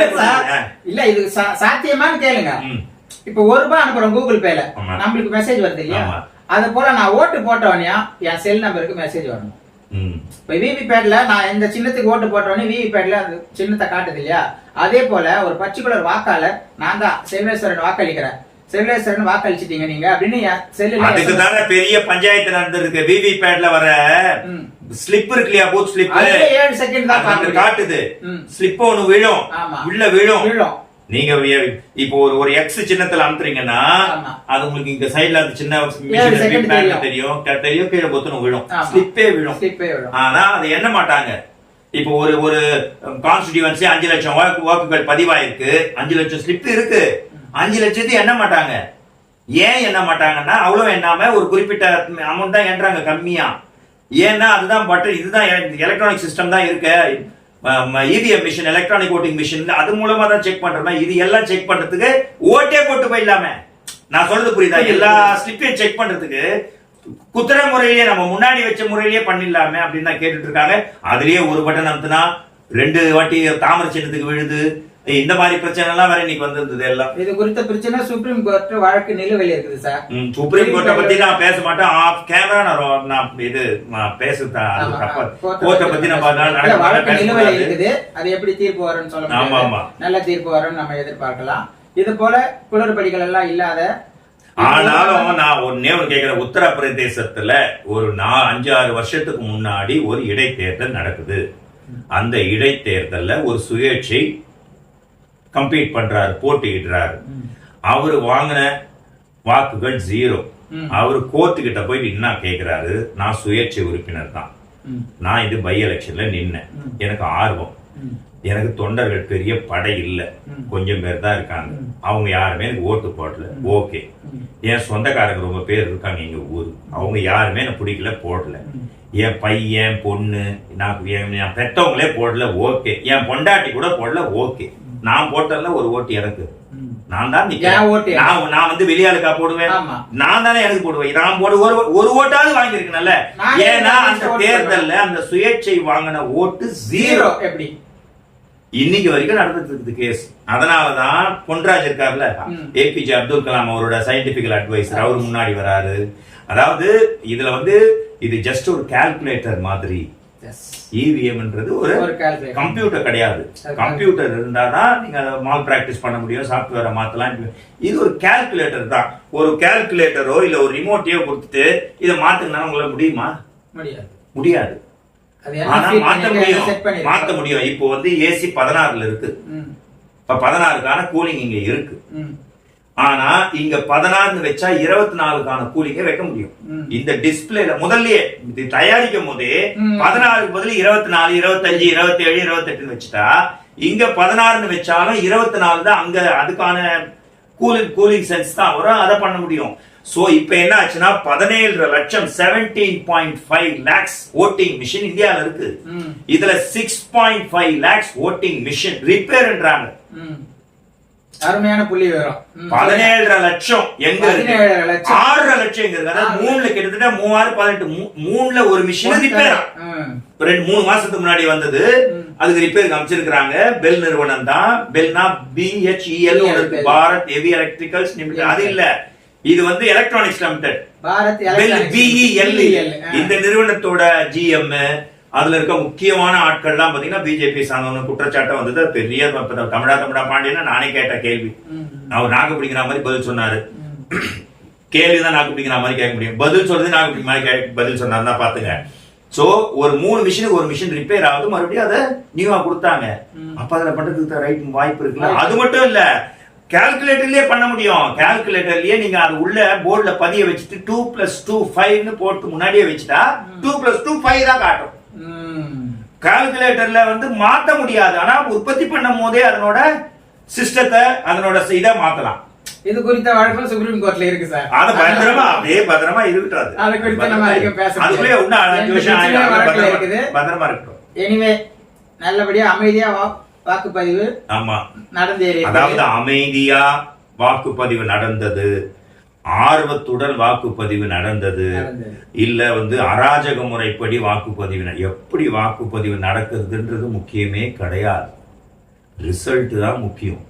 இல்ல இது சாத்தியமான்னு கேளுங்க. இப்ப ₹1 அனுப்புறோம் கூகுள் பேல, நம்மளுக்கு மெசேஜ் வருது இல்லையா, அது போல நான் ஓட்டு போட்டவனே என் செல் நம்பருக்கு மெசேஜ் வரணும். இப்ப விவிபேட்ல நான் இந்த சின்னத்துக்கு ஓட்டு போட்டவனே விவிபேட்ல அந்த சின்னத்தை காட்டுது இல்லையா, அதே போல ஒரு பர்டிகுலர் வாக்காளர் நான் தான் செல்வேஸ்வரன் வாக்களிக்கிறேன், செல்வேஸ்வரன் வாக்களிச்சிட்டீங்க நீங்க அப்படின்னு செல்லுல அதுக்கு தானே பெரிய பஞ்சாயத்து நடந்திருக்கு. விவிபேட்ல வர ஸ்லிப் இருக்கு இல்லையா, பூத் ஸ்லிப் 7 செகண்ட் தான் காட்டுது, ஸ்லிப் ஒன்னு விழும், உள்ள விழும். நீங்க இப்போ ஒரு எக்ஸ் சின்னத்துல அமுத்துறீங்கன்னா அது உங்களுக்கு இங்க சைடுல அந்த சின்ன தெரியும் கீழே பொத்துணும் விழும், ஸ்லிப்பே விழும். ஆனா அது என்ன மாட்டாங்க, இப்போ ஒரு கான்ஸ்டிடியூவன்சி 5 லட்சம் வாக்குகள் பதிவாயிருக்கு, 5 லட்சம் ஸ்லிப் இருக்கு, 5 லட்சத்தையும் எண்ண மாட்டாங்க. ஏன் எண்ண மாட்டாங்கன்னா அவ்வளவு எண்ணாம ஒரு குறிப்பிட்ட அமௌண்ட் தான் எண்றாங்க கம்மியா. ஏன்னா அதுதான் இதுதான் எலக்ட்ரானிக் சிஸ்டம் தான் இருக்கு, EVM machine, electronic voting machine, அது மூலமா தான் செக் பண்றோம். இது எல்லாம் செக் பண்றதுக்கு ஓட்டே போட்டு போயிடலாமே, நான் சொல்றது புரியுதா, எல்லா ஸ்லிப்பையும் செக் பண்றதுக்கு குத்துற முறையிலேயே நம்ம முன்னாடி வச்ச முறையிலேயே பண்ணிடலாமே அப்படின்னு தான் கேட்டுட்டு இருக்காங்க. அதுலயே ஒரு பட்டன் அமுத்துனா 2 வாட்டி தாமரை சின்னத்துக்கு விழுது, இந்த மாதிரி பிரச்சனை எல்லாம் வேற இன்னைக்கு வந்திருந்தது. எல்லாம் இது குறித்த பிரச்சனை சுப்ரீம் கோர்ட் வழக்கு நிலுவையில் இருக்குது சார். சுப்ரீம் கோர்ட்டை பத்தி நான் பேச மாட்டேன், ஆஃப் கேமரா நான் இது கோர்ட்டை பத்தி நம்ம வழக்கு நிலுவையில் இருக்குது, அது எப்படி தீர்ப்பு வரும்னு சொல்ல முடியாது, நல்ல தீர்ப்பு வரும்னு நம்ம எதிர்பார்க்கலாம். இது போல குளறுபடிகள் எல்லாம் இல்லாத. ஆனாலும் நான் ஒன்னே கேட்கிறேன், உத்தரப்பிரதேசத்துல ஒரு 5-6 வருஷத்துக்கு முன்னாடி ஒரு இடைத்தேர்தல் நடக்குது. அந்த இடைத்தேர்தல்ல ஒரு சுயேட்சை கம்பீட் பண்றாரு, போட்டியிடுறாரு. அவரு வாங்கின வாக்குகள் 0. அவரு கோர்ட்டு கிட்ட போயிட்டு என்ன கேக்குறாரு, நான் சுயேட்சை உறுப்பினர் தான், நான் இது பை எலெக்ஷன்ல நின்னேன், எனக்கு ஆர்வம், எனக்கு தொண்டர்கள் பெரிய படை இல்ல, கொஞ்சம் பேர் தான் இருக்காங்க, அவங்க யாருமே எனக்கு ஓட்டு போடல, ஓகே. என் சொந்தக்காரங்க ரொம்ப பேர் இருக்காங்க எங்க ஊரு, அவங்க யாருமே எனக்கு பிடிக்கல, போடல. என் பையன் பொண்ணு நான் பெற்றவங்களே போடல, ஓகே. என் பொண்டாட்டி கூட போடல, ஓகே. நான் போட்டல ஒரு ஓட்டு எனக்கு, நான் தான் நான் வந்து வெளியாளுக்கா போடுவேன், நான் தானே எனக்கு போடுவேன், நான் போடு ஒரு ஓட்டாவது வாங்கியிருக்கேன்ல. ஏன்னா அந்த தேர்தல்ல அந்த சுயேட்சை வாங்கின ஓட்டு 0. எப்படி இன்னைக்கு வரைக்கும் நடந்துட்டு இருக்குது கேஸ். அதனாலதான் பொன்ராஜ் இருக்காருல்ல, ஏபிஜே அப்துல் கலாம் அவரோட சயின்டிபிக்கல் அட்வைசர், அவரு முன்னாடி வராரு. அதாவது இதுல வந்து இது ஜஸ்ட் ஒரு கால்குலேட்டர் மாதிரி. இவிஎம்ன்றது ஒரு கம்ப்யூட்டர் கிடையாது. கம்ப்யூட்டர் இருந்தாதான் நீங்க மால் பிராக்டிஸ் பண்ண முடியும், சாப்ட்வேரை மாத்தலாம். இது ஒரு கால்குலேட்டர் தான். ஒரு கால்குலேட்டரோ இல்ல ஒரு ரிமோட்டையோ கொடுத்துட்டு இதை மாத்துங்கன்னா உங்களால முடியுமா? முடியாது. அது என்ன ஆனா feed மாத்த பண்ணிருக்கீங்க, முடியும், set பண்ணிருக்கீங்க. மாத்த முடியும். இப்போ வந்து ஏசி 16ல இருக்கு, இப்ப 16க்கான கூலிங் இங்க இருக்கு. ஆனா இங்க 16 வச்சா 24க்கான கூலிங்க வைக்க முடியும். இந்த டிஸ்பிளேல முதல்லயே இது தயாரிக்கும் போதே 16க்கு பதில் 24, 25, 27, 28 வச்சுட்டா இங்க 16 வச்சாலும் 24 தான் அங்க அதுக்கான கூலிங் சென்ஸ் தான் வரும், அதை பண்ண முடியும். சோ இப்ப என்ன ஆச்சுன்னா 17 லட்சம் 17.5 lakhs ஓட்டிங் மிஷின் இந்தியால இருக்கு. இதுல 6.5 lakhs ஓட்டிங் மிஷின் ரிப்பேர்ன்றாங்க. அருமையான புள்ளி விவரம். 17 லட்சம் எங்க இருக்கு, 6 லட்சம் எங்க இருக்கு. அதாவது 3ல கிட்டத்தட்ட 3618 3ல ஒரு மிஷின் ரிப்பேர் 2-3 மாசத்துக்கு முன்னாடி வந்தது. அதுக்கு ரிப்பேருக்கு அமைச்சிருக்காங்க. பெல் நிறுவனம் தான். பெல்னா BHEL Bharat heavy electricals limited. அது இல்ல, இது வந்து electronics limited, Bharat bell electronics BEL. இந்த நிறுவனத்தோட GM அதுல இருக்க முக்கியமான ஆட்கள்லாம் பாத்தீங்கன்னா பிஜேபி சார்ந்தவங்க. குற்றச்சாட்டு வந்தது பெரிய தமிழா பாண்டியன்னா நானே கேட்ட கேள்வி, அவர் நாக்கு பிடிக்கிற மாதிரி பதில் சொன்னாரு. கேள்விதான் நாக்கு பிடிக்கிற மாதிரி கேட்க முடியும், பதில் சொல்றது நாக்கு பிடிக்கிற மாதிரி பதில் சொன்னாருன்னா பாத்துங்க. சோ ஒரு 3 மிஷினுக்கு ஒரு மிஷின் ரிப்பேர் ஆகுது, மறுபடியும் அதை நியூவா கொடுத்தாங்க. அப்ப அதுல பண்றதுக்கு ரைட் வாய்ப்பு இருக்குல்ல. அது மட்டும் இல்ல, கால்குலேட்டர்லயே பண்ண முடியும். கால்குலேட்டர்லயே நீங்க அது உள்ள போர்டுல பதிய வச்சுட்டு 2+2 5 போட்டு முன்னாடியே வச்சுட்டா 2+2 5 தான் காட்டும். கால்குலேட்டர்ல வந்து மாத்த முடியாது, ஆனா உற்பத்தி பண்ணும் போதே அதனோட சிஸ்டத்தை அதனோட இதை மாத்தலாம். இது குறித்த வழக்கம் சுப்ரீம் கோர்ட்ல இருக்கு சார். அது பத்திரமா அப்படியே பத்திரமா இருக்கட்டும். அது குறித்து நம்ம அதிகம் பேச அதுக்குள்ளே இன்னும் 5 வருஷம் இருக்குது, பத்திரமா இருக்கட்டும். எனிவே நல்லபடியா அமைதியா வாக்குப்பதிவு ஆமா நடந்தேறி, அதாவது அமைதியா வாக்குப்பதிவு நடந்தது, ஆர்வத்துடன் வாக்குப்பதிவு நடந்தது. இல்ல வந்து அராஜக முறைப்படி வாக்குப்பதிவு எப்படி வாக்குப்பதிவு நடக்குதுன்றது முக்கியமே கிடையாது. ரிசல்ட் தான் முக்கியம்.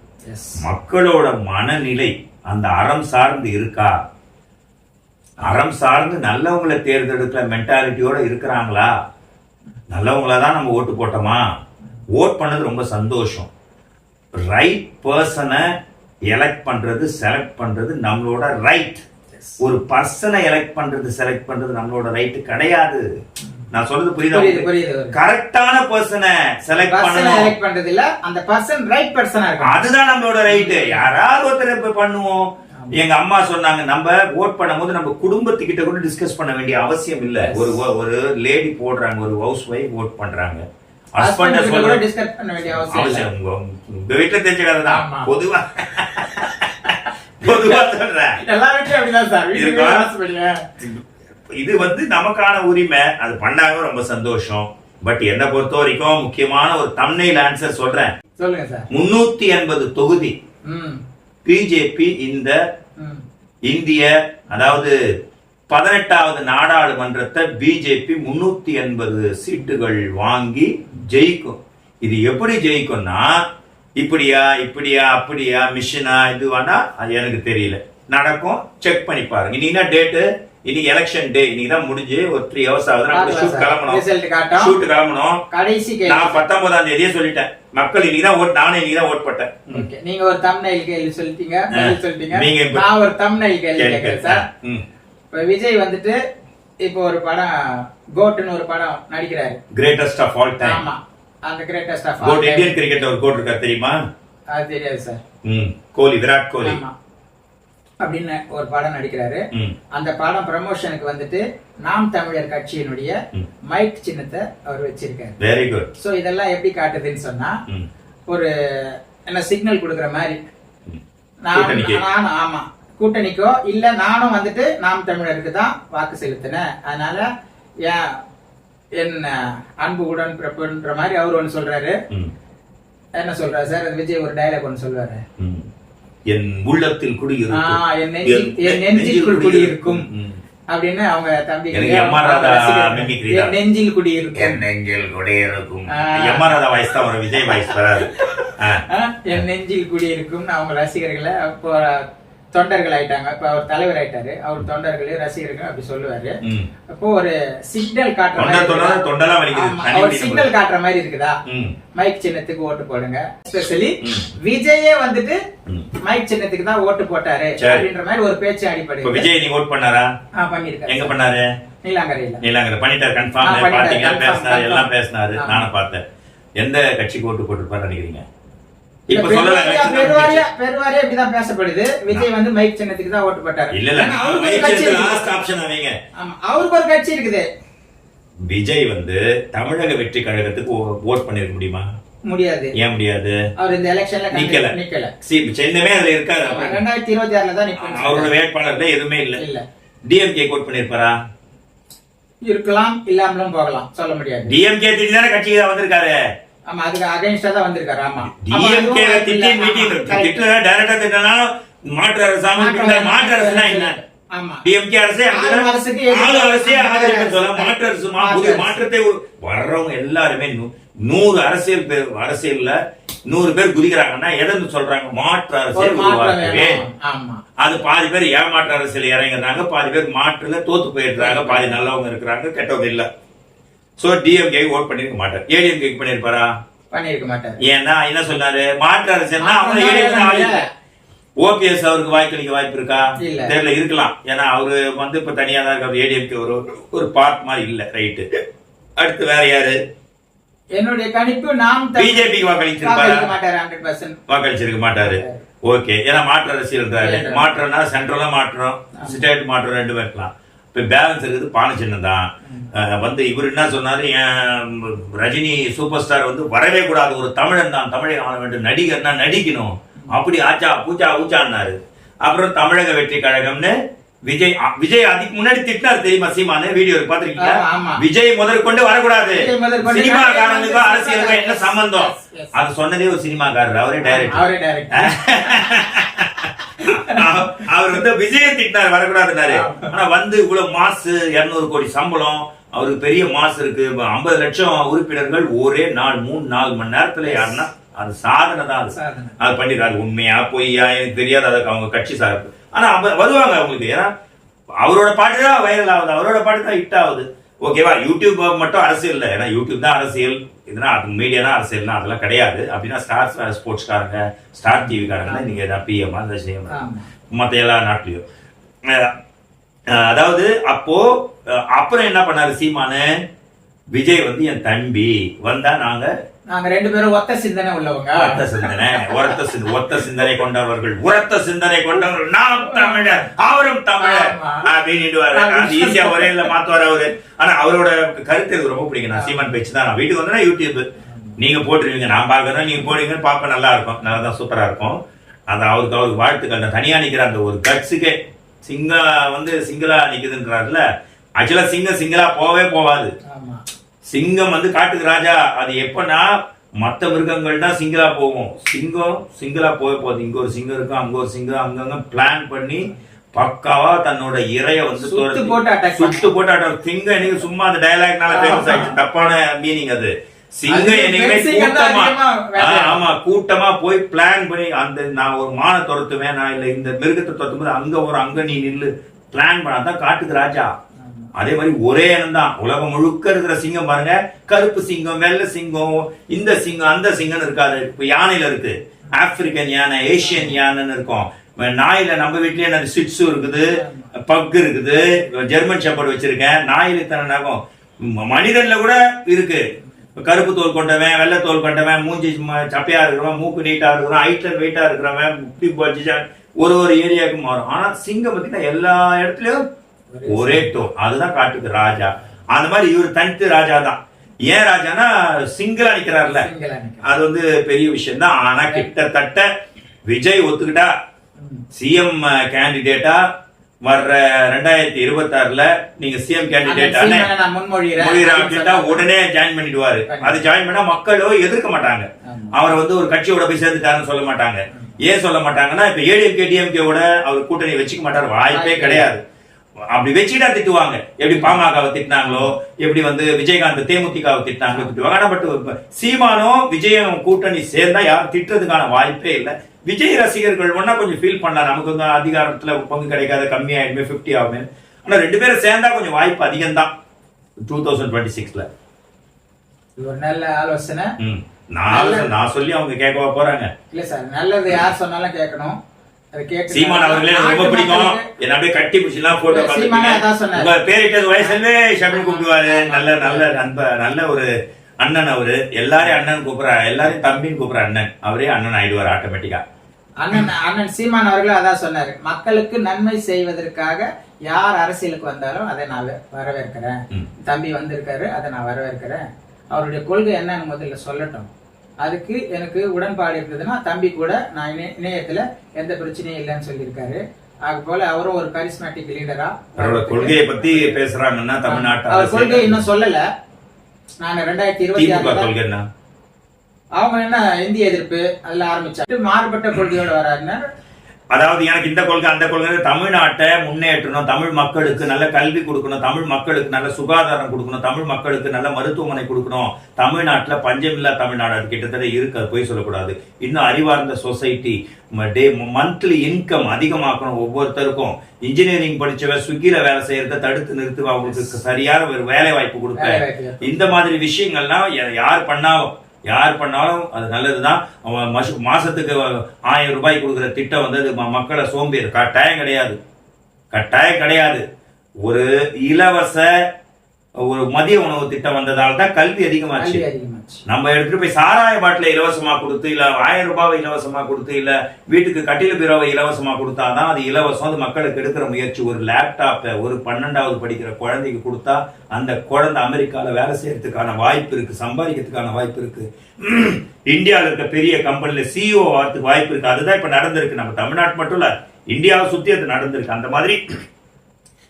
மக்களோட மனநிலை அந்த அறம் சார்ந்து இருக்கா, அறம் சார்ந்து நல்லவங்களை தேர்ந்தெடுக்கிற மென்டாலிட்டியோட இருக்கிறாங்களா, நல்லவங்கள தான் நம்ம ஓட்டு போட்டோமா, ஓட் பண்ணது ரொம்ப சந்தோஷம். ரைட் பர்சனை எலெக்ட் பண்றது செலக்ட் பண்றது நம்மளோட ரைட். ஒரு பர்சனை எலெக்ட் பண்றது செலக்ட் பண்றது நம்மளோட ரைட் கிடையாது. நான் சொல்றது புரியுதா? கரெக்டான பர்சனை செலக்ட் பண்றது இல்ல, அந்த பர்சன் ரைட் பர்சனா இருக்கு, அதுதான் நம்மளோட ரைட். யாராவது ஒருத்தர் பண்ணுவோம். எங்க அம்மா சொன்னாங்க, நம்ம ஓட் பண்ணும்போது நம்ம குடும்பத்துக்கிட்ட கூட டிஸ்கஸ் பண்ண வேண்டிய அவசியம் இல்ல. ஒரு லேடி போடுறாங்க, ஒரு ஹவுஸ் ஒய்ஃப் ஓட் பண்றாங்க, ஹஸ்பண்ட சொல்ல டிஸ்கஸ் பண்ண வேண்டிய அவசியம் இல்ல. உங்க வீட்டுல தெரிஞ்ச கதை தான். பொதுவா சொல்றேன், எல்லா வீட்லயும் அப்படிதான் சார். இது வந்து நமக்கான உரிமை, அது பண்ணாங்க ரொம்ப சந்தோஷம். பட் என்ன பொறுத்த வரைக்கும் முக்கியமான ஒரு தம்ப்நெயில் ஆன்சர் சொல்றேன். சொல்லுங்க சார். 380 தொகுதி பிஜேபி இந்த இந்திய அதாவது 18வது நாடாளுமன்றத்தை பிஜேபி 380 சீட்டுகள் வாங்கி ஜெயிக்கும். இது எப்படி ஜெயிக்கும்னா இப்படியா அப்படியா மிஷினா இதுவானா அது எனக்கு தெரியல. நடக்கும், செக் பண்ணி பாருங்க. இன்னைக்கு டேட்டு, இன்னைக்கு எலெக்ஷன் டே, இன்னைக்கு தான் முடிஞ்சு ஒரு 3 hours ஆகுது. ஷூட் கிளம்பணும். நான் 19ஆம் தேதியே சொல்லிட்டேன். மக்கள் இன்னைக்கு தான் ஓட், நானே இன்னைக்கு தான் ஓட் போட்டேன். நீங்க ஒரு தம்ப்நெயில் கேள்வி சொல்லிட்டீங்க, நான் ஒரு தம்ப்நெயில் கேள்வி கேட்கிறேன் சார். இப்ப விஜய் வந்துட்டு இப்போ ஒரு படம் கோட்னு ஒரு படம் நடிக்கிறாரு, கிரேட்டஸ்ட் ஆஃப் ஆல் டைம். ஆமா, அந்த கிரேட்டஸ்ட் ஆஃப் கோட் இந்தியன் கிரிக்கெட்ல ஒரு கோட் இருக்கா தெரியுமா? அது தெரியாது சார். கோலி, விராட் கோலி அப்படின்னு ஒரு படம் நடிக்கிறாரு. அந்த படம் ப்ரமோஷனுக்கு வந்துட்டு நாம் தமிழர் கட்சியினுடைய மைக் சின்னத்தை அவர் வச்சிருக்காரு. Very good. சோ இதெல்லாம் எப்படி காட்டுதுன்னு சொன்னா, ஒரு என்ன சிக்னல் கொடுக்கற மாதிரி, நானும் ஆமா கூட்டணிக்கோ இல்ல நானும் வந்துட்டு நாம் தமிழருக்கு தான் வாக்கு செலுத்தினேன், அதனால என் அன்பு உடன் பிறப்புன்ற மாதிரி அவர் ஒண்ணு சொல்றாரு. என்ன சொல்றாரு சார்? விஜய் ஒரு டயலாக் ஒண்ணு சொல்றாரு, என் உள்ளத்தில் குடியிருக்கும், என் நெஞ்சில் குடியிருக்கும் அப்படின்னு அவங்க தம்பி நெஞ்சில் குடியிருக்கும், நெஞ்சில் குடியிருக்கும். எம் ஆர் ராதா வாய்ஸ் தான் வரும், விஜய் வாய்ஸ் வராது. என் நெஞ்சில் குடியிருக்கும் அவங்க ரசிகர்களை அப்போ தொண்டர்கள் ஆயிட்டாங்க. இப்ப அவர் தலைவர் ஆயிட்டாரு, அவர் தொண்டர்களே ரசிகர்கள் அப்படி சொல்லுவாரு. அப்போ ஒரு சிக்னல் காட்டுற மாதிரி, சிக்னல் காட்டுற மாதிரி இருக்குதா, மைக் சின்னத்துக்கு ஓட்டு போடுங்க. ஸ்பெஷலி விஜயே வந்துட்டு மைக் சின்னத்துக்கு தான் ஓட்டு போட்டாரு அப்படின்ற மாதிரி ஒரு பேச்சு அடிப்படை. விஜய் நீங்க ஓட் பண்ணாரா? பண்ணிருக்காரு. எங்க பண்ணாரு? நீலாங்கரை பண்ணிட்டார் கன்ஃபார்ம். பாத்தீங்க, பேசினாரு, எல்லாம் பேசினாரு, நானும் பார்த்தேன். எந்த கட்சிக்கு ஓட்டு போட்டுருப்பாரு நினைக்கிறீங்க? இப்ப பெருவாரியா இப்படிதான் பேசப்படுது. விஜய் வந்து மைக் சின்னத்துக்கு தான் ஓட்டு போட்டாரு. இல்ல லாஸ்ட் ஆப்ஷன் அவங்க. அவருக்கு ஒரு கட்சி இருக்குது. விஜய் வந்து தமிழக வெற்றி கழகத்துக்கு ஓட் பண்ணிருக்க முடியுமா? முடியாது. ஏன் முடியாது? அவர் இந்த எலெக்ஷன்ல நிக்கல. சின்னமே அதுல இருக்காரு. 2026ல தான் நிப்பாங்க. அவரோட வேட்பாளர்ல எதுவுமே இல்ல. டிஎம்கே ஓட் பண்ணிருப்பாரா? இருக்கலாம், இல்லாமலும் போகலாம், சொல்ல முடியாது. டிஎம்கே திட்டி தானே கட்சிக்கு தான் வந்திருக்காரு. ஆமா, அதுக்கு அகைன்ஸ்டா தான் வந்திருக்காரு. ஆமா, டிஎம்கே திட்டி மீட்டிங் திட்டல டைரக்டா திட்டனாலும் மாற்று அரசாங்கம். மாற்று அரசுனா என்ன? டிஎம்கே அரசே அரசே மாற்று அரசு மாற்றத்தை வர்றவங்க எல்லாருமே 100 அரசியல்ல 100 பேர் குதிக்கிறாங்கன்னா எதை சொல்றாங்க? மாற்று அரசியல் உருவாக்கவே. அது பாதி பேர் ஏமாற்று அரசியல் இறங்குறாங்க, பாதி பேர் மாற்றுல தோத்து போயிடுறாங்க, பாதி நல்லவங்க இருக்கிறாங்க, கெட்டவங்க இல்ல. சோ டிஎம்கே ஓட் பண்ணிருக்க மாட்டார். ஏடிஎம்கே பண்ணிருப்பாரா? பண்ணிருக்க மாட்டார். ஏன்னா என்ன சொன்னாரு? மாற்று அரசியல்னா அவங்க ஓபிஎஸ் அவருக்கு வாய்க்களிக்க வாய்ப்பு இருக்கா? தெரியல, இருக்கலாம். ஏன்னா அவரு வந்து இப்ப தனியா தான் இருக்காரு. ஏடிஎம்கே ஒரு பார்ட் மாதிரி இல்ல. ரைட்டு. அடுத்து வேற யாரு? என்னுடைய கணிப்பு நாம் பிஜேபிக்கு வாக்களிச்சிருக்க மாட்டாரு. ஓகே, ஏன்னா மாற்று அரசியல். மாற்றம்னா சென்ட்ரலா மாற்றம், ஸ்டேட் மாற்றம், ரெண்டு இருக்கலாம். இப்ப பேலன்ஸ் இருக்குது பானை சின்னம் தான். வந்து இவர் என்ன சொன்னாரு? ரஜினி சூப்பர் ஸ்டார் வந்து வரவே கூடாது, ஒரு தமிழன் தான் தமிழை ஆள வேண்டும், நடிகர்னா நடிக்கணும், அப்படி ஆச்சா பூச்சா ஊச்சான்னாரு. அப்புறம் தமிழக வெற்றி கழகம்னு விஜய் அதுக்கு முன்னாடி திட்டினார் தெரியுமா? சீமானு வீடியோ பாத்திருக்கீங்களா? விஜய் முதற்கொண்டு வரக்கூடாது, சினிமாக்காரனுக்கும் அரசியலுக்கும் என்ன சம்பந்தம்? அது சொன்னதே ஒரு சினிமாக்காரர், அவரே டைரக்டர். அவர் வந்து விஜய திட்டினார், வரக்கூடாதுனாரு. ஆனா வந்து இவ்வளவு மாசு, 200 கோடி சம்பளம், அவருக்கு பெரிய மாசு இருக்கு, 50 லட்சம் உறுப்பினர்கள், ஒரே நாள் 3-4 மணி நேரத்துல யாருன்னா அது சாதனை தான். அது பண்ணிடுறாரு. உண்மையா பொய்யா எனக்கு தெரியாது, அதுக்கு அவங்க கட்சி சார்பு. ஆனா வருவாங்க அவங்களுக்கு. ஏன்னா அவரோட பாட்டு தான் வைரல் ஆகுது, அவரோட பாட்டு தான் ஹிட் ஆகுது. ஓகேவா? யூடியூப் மட்டும் அரசியல் இல்லை. ஏன்னா யூடியூப் தான் அரசியல், இதுனா அது மீடியா தான் அரசியல்னா அதெல்லாம் கிடையாது. அப்படின்னா ஸ்டார் ஸ்போர்ட்ஸ்காரங்க, ஸ்டார் டிவி காரங்க, நீங்க தான் பிஎம் அந்த செய்ய மற்ற எல்லா நாட்டிலையும். அதாவது அப்போ அப்புறம் என்ன பண்ணாரு சீமானு? விஜய் வந்து என் தம்பி வந்தா நாங்க 2 பேரும் ஒத்த சிந்தனை உள்ளவங்க, ஒத்த சிந்தனை கொண்டவர்கள், உரத்த சிந்தனை கொண்டவர்கள், நாம் தமிழர் அவரும் தமிழர் அப்படின்னு ஈஸியா ஒரே மாத்துவார் அவரு. ஆனா அவரோட கருத்து எனக்கு ரொம்ப பிடிக்கும். நான் சீமான் பேச்சு தான். நான் வீட்டுக்கு வந்தா யூடியூப் நீங்க போட்டுருவீங்க, நான் பாக்குறேன், நீங்க போடுவீங்கன்னு பாப்ப நல்லா இருக்கும், நல்லாதான் சூப்பரா இருக்கும். அது அவருக்கு வாழ்த்துக்கள். தனியா நிக்கிற அந்த ஒரு கட்ஸுக்கே சிங்களா நிக்குதுன்றாருல. ஆக்சுவலா சிங்களா போவே போவாது. சிங்கம் வந்து காட்டுக்கு ராஜா. அது எப்பன்னா மற்ற மிருகங்கள் தான் சிங்களா போகும், சிங்களா போகுது. இங்க ஒரு சிங்கம் இருக்கும், அங்க ஒரு சிங்கம், அங்கங்க பிளான் பண்ணி பக்காவா தன்னோட இறைய வந்து சுட்டு போட்டு சிங்கம் எனக்கு சும்மா அந்த டயலாக்னால ஃபேமஸ் ஆயிடுச்சு. தப்பான மீனிங் அது. சிங்கம் என்னைக்குமே கூட்டமா போய் பிளான் பண்ணி அந்த நான் ஒரு மான துரத்துவேன், நான் இல்ல இந்த மிருகத்தை துரத்தும் போது அங்க நீ நில்லு பிளான் பண்ணாதான் காட்டுக்கு ராஜா. அதே மாதிரி ஒரே இனம் தான் உலகம் முழுக்க இருக்கிற சிங்கம் பாருங்க. கருப்பு சிங்கம், வெள்ளை சிங்கம், இந்த சிங்கம் அந்த சிங்கம் இருக்காது. இப்ப யானையில இருக்கு, ஆப்பிரிக்கன் யானை, ஏசியன் யானைன்னு இருக்கும். நாயில நம்ம வீட்லயே சிட்ஸு இருக்குது, பக் இருக்குது, ஜெர்மன் ஷெப்பர்ட் வச்சிருக்கேன். நாயில இத்தனை நகம். மனிதன்ல கூட இருக்கு. கருப்பு தோல் கொண்டவன், வெள்ளை தோல் கொண்டவன், மூஞ்சி சப்பையா இருக்கிறவன், மூக்கு நீட்டா இருக்கிறவன், ஹைட்ல வெயிட்டா இருக்கிறவன், ஒரு ஏரியாவுக்கு மாறும். ஆனா சிங்கம் பத்தி எல்லா இடத்துலயும் ஒரே டோன். அதுதான் காட்டுக்கு ராஜா. அந்த மாதிரி இவர் தனித்து ராஜா தான். ஏன் ராஜானா சிங்களா நிக்கிறார்ல, அது வந்து பெரிய விஷயம் தான். ஆனா கிட்டத்தட்ட விஜய் ஒத்துக்கிட்டா சிஎம் கேண்டிடேட்டா வர்ற 2026ல நீங்க சிஎம் கேண்டிடேட்டா உடனே ஜாயின் பண்ணிடுவாரு. அது ஜாயின் பண்ணா மக்களோ எதிர்க்க மாட்டாங்க. அவரை வந்து ஒரு கட்சியோட போய் சேர்ந்துட்டாருன்னு சொல்ல மாட்டாங்க. ஏன் சொல்ல மாட்டாங்கன்னா இப்ப ஏடிஎம்கே டிஎம்கேவோட அவர் கூட்டணி வச்சுக்க மாட்டாரு, வாய்ப்பே கிடையாது. அப்படி வச்சுக்கிட்டா திட்டுவாங்க. எப்படி பாமகவை திட்டினாங்களோ, எப்படி வந்து விஜயகாந்த் தேமுதிகவை திட்டினாங்களோ திட்டுவாங்க. ஆனா பட் சீமானோ விஜயம் கூட்டணி சேர்ந்தா யாரும் திட்டுறதுக்கான வாய்ப்பே இல்லை. விஜய் ரசிகர்கள் ஒன்னா கொஞ்சம் ஃபீல் பண்ணலாம், நமக்கு வந்து அதிகாரத்துல பங்கு கிடைக்காத, கம்மியாயிடுமே, 50 ஆகுமே. ஆனா 2 பேரும் சேர்ந்தா கொஞ்சம் வாய்ப்பு அதிகம் தான் 2026ல. ஒரு நல்ல ஆலோசனை. நான் சொல்லி அவங்க கேட்கவா போறாங்க? இல்ல சார், நல்லது யார் சொன்னாலும் கேட்கணும். சீமான் அவர்களே எனக்கு ரொம்ப பிடிக்கும். என்ன அப்படியே கட்டி பிடிச்சலாம் போட்டோ உங்க பேரிட்டது வயசுலவே ஷர்ட் கூப்பிடுவாரு. நல்ல நல்ல நண்பர், நல்ல ஒரு அண்ணன். அவரு எல்லாரையும் அண்ணன் கூப்பிடுற, எல்லாரையும் தம்பின்னு கூப்பிடுற அண்ணன். அவரே அண்ணன் ஆயிடுவார் ஆட்டோமேட்டிக்கா. அண்ணன் சீமான் அவர்களும் அதான் சொன்னாரு, மக்களுக்கு நன்மை செய்வதற்காக யார் அரசியலுக்கு வந்தாலும் அதை நான் வரவேற்கிறேன். தம்பி வந்திருக்காரு, அதை நான் வரவேற்கிறேன். அவருடைய கொள்கை என்னன்னு முதல்ல சொல்லட்டும், அதுக்கு எனக்கு உடன்பாடு இருக்குதுன்னா தம்பி கூட நான் இணையத்துல எந்த பிரச்சனையும் இல்லைன்னு சொல்லியிருக்காரு. அது போல அவரும் ஒரு கரிஸ்மேட்டிக் லீடரா கொள்கையை பத்தி பேசுறாங்கன்னா தமிழ்நாட்டு அவர் கொள்கை இன்னும் சொல்லல. நான் 2026 அவங்க என்ன இந்திய எதிர்ப்பு அதுல ஆரம்பிச்சாரு, மாறுபட்ட கொள்கையோட வராருன்னா, அதாவது எனக்கு இந்த கொள்கை அந்த கொள்கை, தமிழ்நாட்டை முன்னேற்றணும், தமிழ் மக்களுக்கு நல்ல கல்வி கொடுக்கணும், தமிழ் மக்களுக்கு நல்ல சுகாதாரம் கொடுக்கணும், தமிழ் மக்களுக்கு நல்ல மருத்துவமனை கொடுக்கணும். தமிழ்நாட்டுல பஞ்சமில்லா தமிழ்நாடு அது கிட்டத்தட்ட இருக்கு, அது போய் சொல்லக்கூடாது. இன்னும் அறிவார்ந்த சொசைட்டி, மந்த்லி இன்கம் அதிகமாக்கணும். ஒவ்வொருத்தருக்கும் இன்ஜினியரிங் படிச்சவ ஸ்விக்கில வேலை செய்யறத தடுத்து நிறுத்து, அவங்களுக்கு சரியான ஒரு வேலை வாய்ப்பு கொடுக்க. இந்த மாதிரி விஷயங்கள்லாம் யார் பண்ணாலும் அது நல்லதுதான். மாசத்துக்கு 1000 ரூபாய் கொடுக்குற திட்டம் வந்து மக்களை சோம்பேறி கட்டாயம் கிடையாது. ஒரு இலவச ஒரு மதிய உணவு திட்டம் வந்ததால தான் கல்வி அதிகமாச்சு. நம்ம எடுத்துட்டு போய் சாராய பாட்டில இலவசமா கொடுத்து, இல்ல 1000 ரூபாய் இலவசமா கொடுத்து, இல்ல வீட்டுக்கு கட்டில பீரோவை இலவசமா கொடுத்தாதான் அது இலவசம். அது மக்களுக்கு எடுக்கிற முயற்சி. ஒரு லேப்டாப்பை ஒரு 12வது படிக்கிற குழந்தைக்கு கொடுத்தா அந்த குழந்தை அமெரிக்கால வேலை செய்யறதுக்கான வாய்ப்பு இருக்கு, சம்பாதிக்கிறதுக்கான வாய்ப்பு இருக்கு. இந்தியாவில் இருக்க பெரிய கம்பெனில CEO ஆகிறதுக்கு வாய்ப்பு இருக்கு. அதுதான் இப்ப நடந்திருக்கு. நம்ம தமிழ்நாட்டு மட்டும் இல்ல, இந்தியாவை சுத்தி அது நடந்திருக்கு. அந்த மாதிரி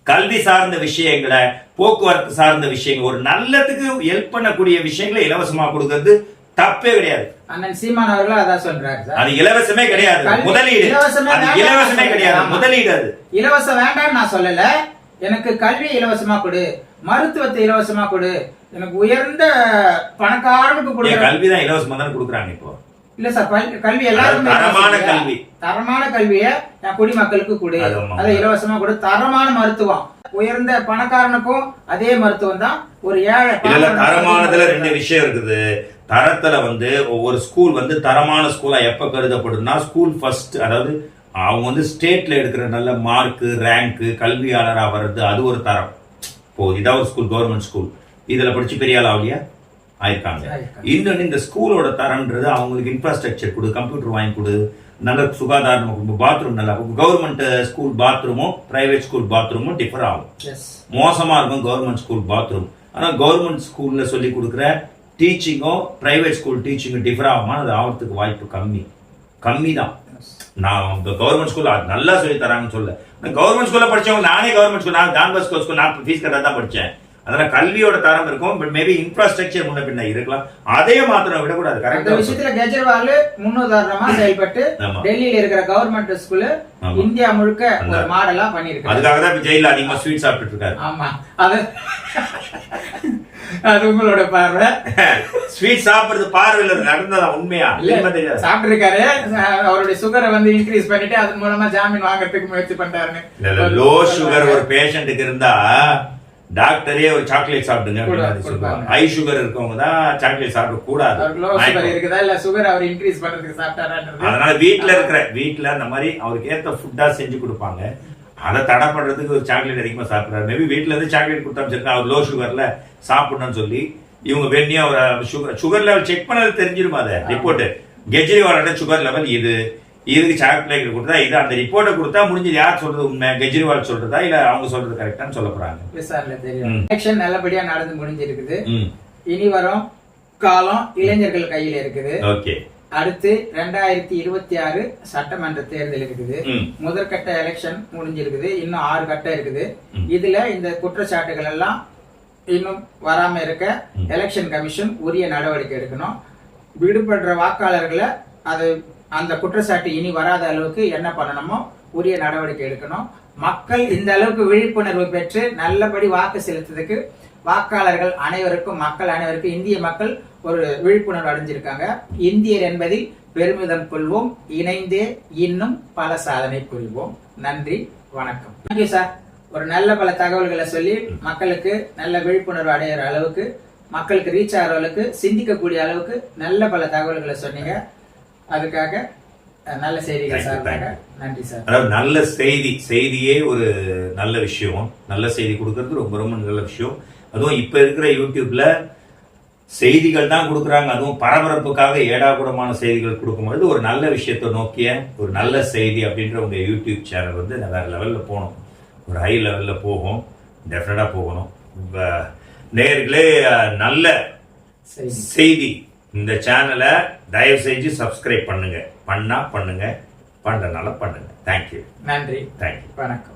கல்வி சார்ந்த விஷயங்களை, போக்குவரத்து சார்ந்த விஷயங்கள், ஒரு நல்லதுக்கு ஹெல்ப் பண்ணக்கூடிய விஷயங்களை இலவசமா கொடுக்கிறது தப்பே கிடையாது. அண்ணன் சீமான் அவர்களும் அதான் சொல்றாரு. அது இலவசமே கிடையாது, முதலீடு. இலவசமே கிடையாது, முதலீடு. அது இலவசம் வேண்டாம்னு நான் சொல்லல. எனக்கு கல்வி இலவசமா கொடு, மருத்துவத்தை இலவசமா கொடு, எனக்கு உயர்ந்த பணக்காரனுக்கு கொடு. கல்விதான் இலவசமா தானே கொடுக்குறாங்க இப்போ. இல்ல சார், கல்வி எல்லாருமே தரமான கல்வியை என் குடிமக்களுக்கு கொடு, அதை இலவசமா கொடு. தரமான மருத்துவம், உயர்ந்த பணக்காரனுக்கும் அதே மருத்துவம் தான். ஒரு ஏழை தரமானதுல 2 விஷயம் இருக்குது. தரத்துல வந்து ஒவ்வொரு ஸ்கூல் வந்து தரமான ஸ்கூலா எப்ப கருதப்படும்னா, ஸ்கூல் ஃபர்ஸ்ட், அதாவது அவங்க வந்து ஸ்டேட்ல எடுக்கிற நல்ல மார்க், ரேங்க், கல்வியாளரா வர்றது, அது ஒரு தரம். இப்போ இதான் ஒரு ஸ்கூல், கவர்மெண்ட் ஸ்கூல், இதுல படிச்சு பெரிய ஆள் ஆகலையா ஆயிருக்காங்க. இன்னொன்னு இந்த ஸ்கூலோட தரம்ன்றது அவங்களுக்கு இன்ஃப்ராஸ்ட்ரக்சர் கொடு, கம்ப்யூட்டர் வாங்கி கொடு, நல்ல சுகாதாரம், பாத்ரூம் நல்லா. கவர்மெண்ட் ஸ்கூல் பாத்ரூமும் பிரைவேட் ஸ்கூல் பாத்ரூமும் டிஃபர் ஆகும். மோசமா இருக்கும் கவர்மெண்ட் ஸ்கூல் பாத்ரூம். ஆனா கவர்மெண்ட் ஸ்கூல்ல சொல்லி கொடுக்குற டீச்சிங்கும் பிரைவேட் ஸ்கூல் டீச்சிங்கும் டிஃபர் ஆகுமா? அது ஆகிறதுக்கு வாய்ப்பு கம்மி தான். நான் கவர்மெண்ட் ஸ்கூல் நல்லா சொல்லி தராங்கன்னு சொல்ல. கவர்மெண்ட் ஸ்கூல்ல படிச்சவங்க, நானே கவர்மெண்ட் ஸ்கூல், நான் டான் பாஸ்கோ ஸ்கூல், நான் ஃபீஸ் கட்டா தான் படிச்சேன். அதனால கல்வியோட தரம் இருக்கும், பட் மேபி இன்ஃப்ராஸ்ட்ரக்சர் முன்ன பின்ன இருக்கலாம். அதே மாத்திரம் விடக்கூடாது. கரெக்ட் விஷயத்துல கெஜ்ரிவால் முன்னுதாரணமா செயல்பட்டு டெல்லியில இருக்கிற கவர்மெண்ட் ஸ்கூல் இந்தியா முழுக்க ஒரு மாடலா பண்ணிருக்கு. அதுக்காக தான் ஜெயில அதிகமா ஸ்வீட் சாப்பிட்டு இருக்காரு. ஆமா, அது உங்களோட பார்வை. ஸ்வீட் சாப்பிடுறது பார்வையில நடந்ததா உண்மையா சாப்பிட்டு இருக்காரு. அவருடைய சுகரை வந்து இன்க்ரீஸ் பண்ணிட்டு அதன் மூலமா ஜாமீன் வாங்கறதுக்கு முயற்சி பண்றாருன்னு. லோ சுகர் ஒரு பேஷண்ட்டுக்கு இருந்தா டாக்டரே ஒரு சாக்லேட் சாப்பிடுங்க சொல்லுவாங்க. ஹை சுகர் இருக்கவங்க தான் சாக்லேட் சாப்பிட கூடாது. அதனால வீட்டுல அந்த மாதிரி அவருக்கு ஏத்த ஃபுட்டா செஞ்சு கொடுப்பாங்க. அதை தடை பண்றதுக்கு ஒரு சாக்லேட் அதிகமா சாப்பிடுறாரு. மேபி வீட்டுல இருந்து சாக்லேட் கொடுத்தா அவர் லோ சுகர்ல சாப்பிடணும்னு சொல்லி இவங்க வேண்டிய ஒரு சுகர் லெவல் செக் பண்ணது தெரிஞ்சிருமா? அதை ரிப்போர்ட் கெஜ்ரிவாலோட சுகர் லெவல் இதுக்கு சாக்லேட் கொடுத்தா இது, அந்த ரிப்போர்ட்டை கொடுத்தா முடிஞ்சது. யார் சொல்றது உண்மை, கெஜ்ரிவால் சொல்றதா இல்ல அவங்க சொல்றது கரெக்டான்னு சொல்ல போறாங்க. நல்லபடியா நடந்து முடிஞ்சிருக்குது. இனி வரும் காலம் இளைஞர்கள் கையில இருக்குது. அடுத்து 2026 சட்டமன்ற தேர்தல் இருக்குது. முதற்கட்ட எலெக்ஷன் முடிஞ்சிருக்குது. இன்னும் 6 கட்டம் இருக்குது. இதுல இந்த குற்றச்சாட்டுகள் எல்லாம் இன்னும் வராம இருக்க எலெக்ஷன் கமிஷன் உரிய நடவடிக்கை எடுக்கணும். விடுபடுற வாக்காளர்களை அது அந்த குற்றச்சாட்டு இனி வராத அளவுக்கு என்ன பண்ணணுமோ உரிய நடவடிக்கை எடுக்கணும். மக்கள் இந்த அளவுக்கு விழிப்புணர்வு பெற்று நல்லபடி வாக்கு செலுத்துறதுக்கு வாக்காளர்கள் அனைவருக்கும், மக்கள் அனைவருக்கும், இந்திய மக்கள் ஒரு விழிப்புணர்வு அடைஞ்சிருக்காங்க. இந்தியர் என்பதில் பெருமிதம் கொள்வோம், இணைந்தே இன்னும் பல சாதனை புரிவோம். நன்றி, வணக்கம். Thank you sir. ஒரு நல்ல பல தகவல்களை சொல்லி மக்களுக்கு நல்ல விழிப்புணர்வு அடையிற அளவுக்கு, மக்களுக்கு ரீச் ஆகிற அளவுக்கு, சிந்திக்கக்கூடிய அளவுக்கு நல்ல பல தகவல்களை சொன்னீங்க. அதுக்காக நல்ல செய்திகள் Thank you, சார்பாக thank நன்றி சார். அதாவது நல்ல செய்தியே ஒரு நல்ல விஷயம். நல்ல செய்தி கொடுக்கறது ரொம்ப ரொம்ப நல்ல விஷயம். அதுவும் இப்ப இருக்கிற யூடியூப்ல செய்திகள் தான் கொடுக்குறாங்க. அதுவும் பரபரப்புக்காக ஏடாகூடமான செய்திகள் கொடுக்கும்போது ஒரு நல்ல விஷயத்தை நோக்கிய ஒரு நல்ல செய்தி அப்படின்ற உங்க யூடியூப் சேனல் வந்து வேற லெவல்ல போகணும். ஒரு ஹை லெவல்ல போகும். டெஃபினட்டா போகணும். நேயர்களே, நல்ல செய்தி இந்த சேனலை தயவு செஞ்சு சப்ஸ்கிரைப் பண்ணுங்க. பண்ணுங்க, பண்றதுனால பண்ணுங்க. தேங்க்யூ. நன்றி. தேங்க்யூ. வணக்கம்.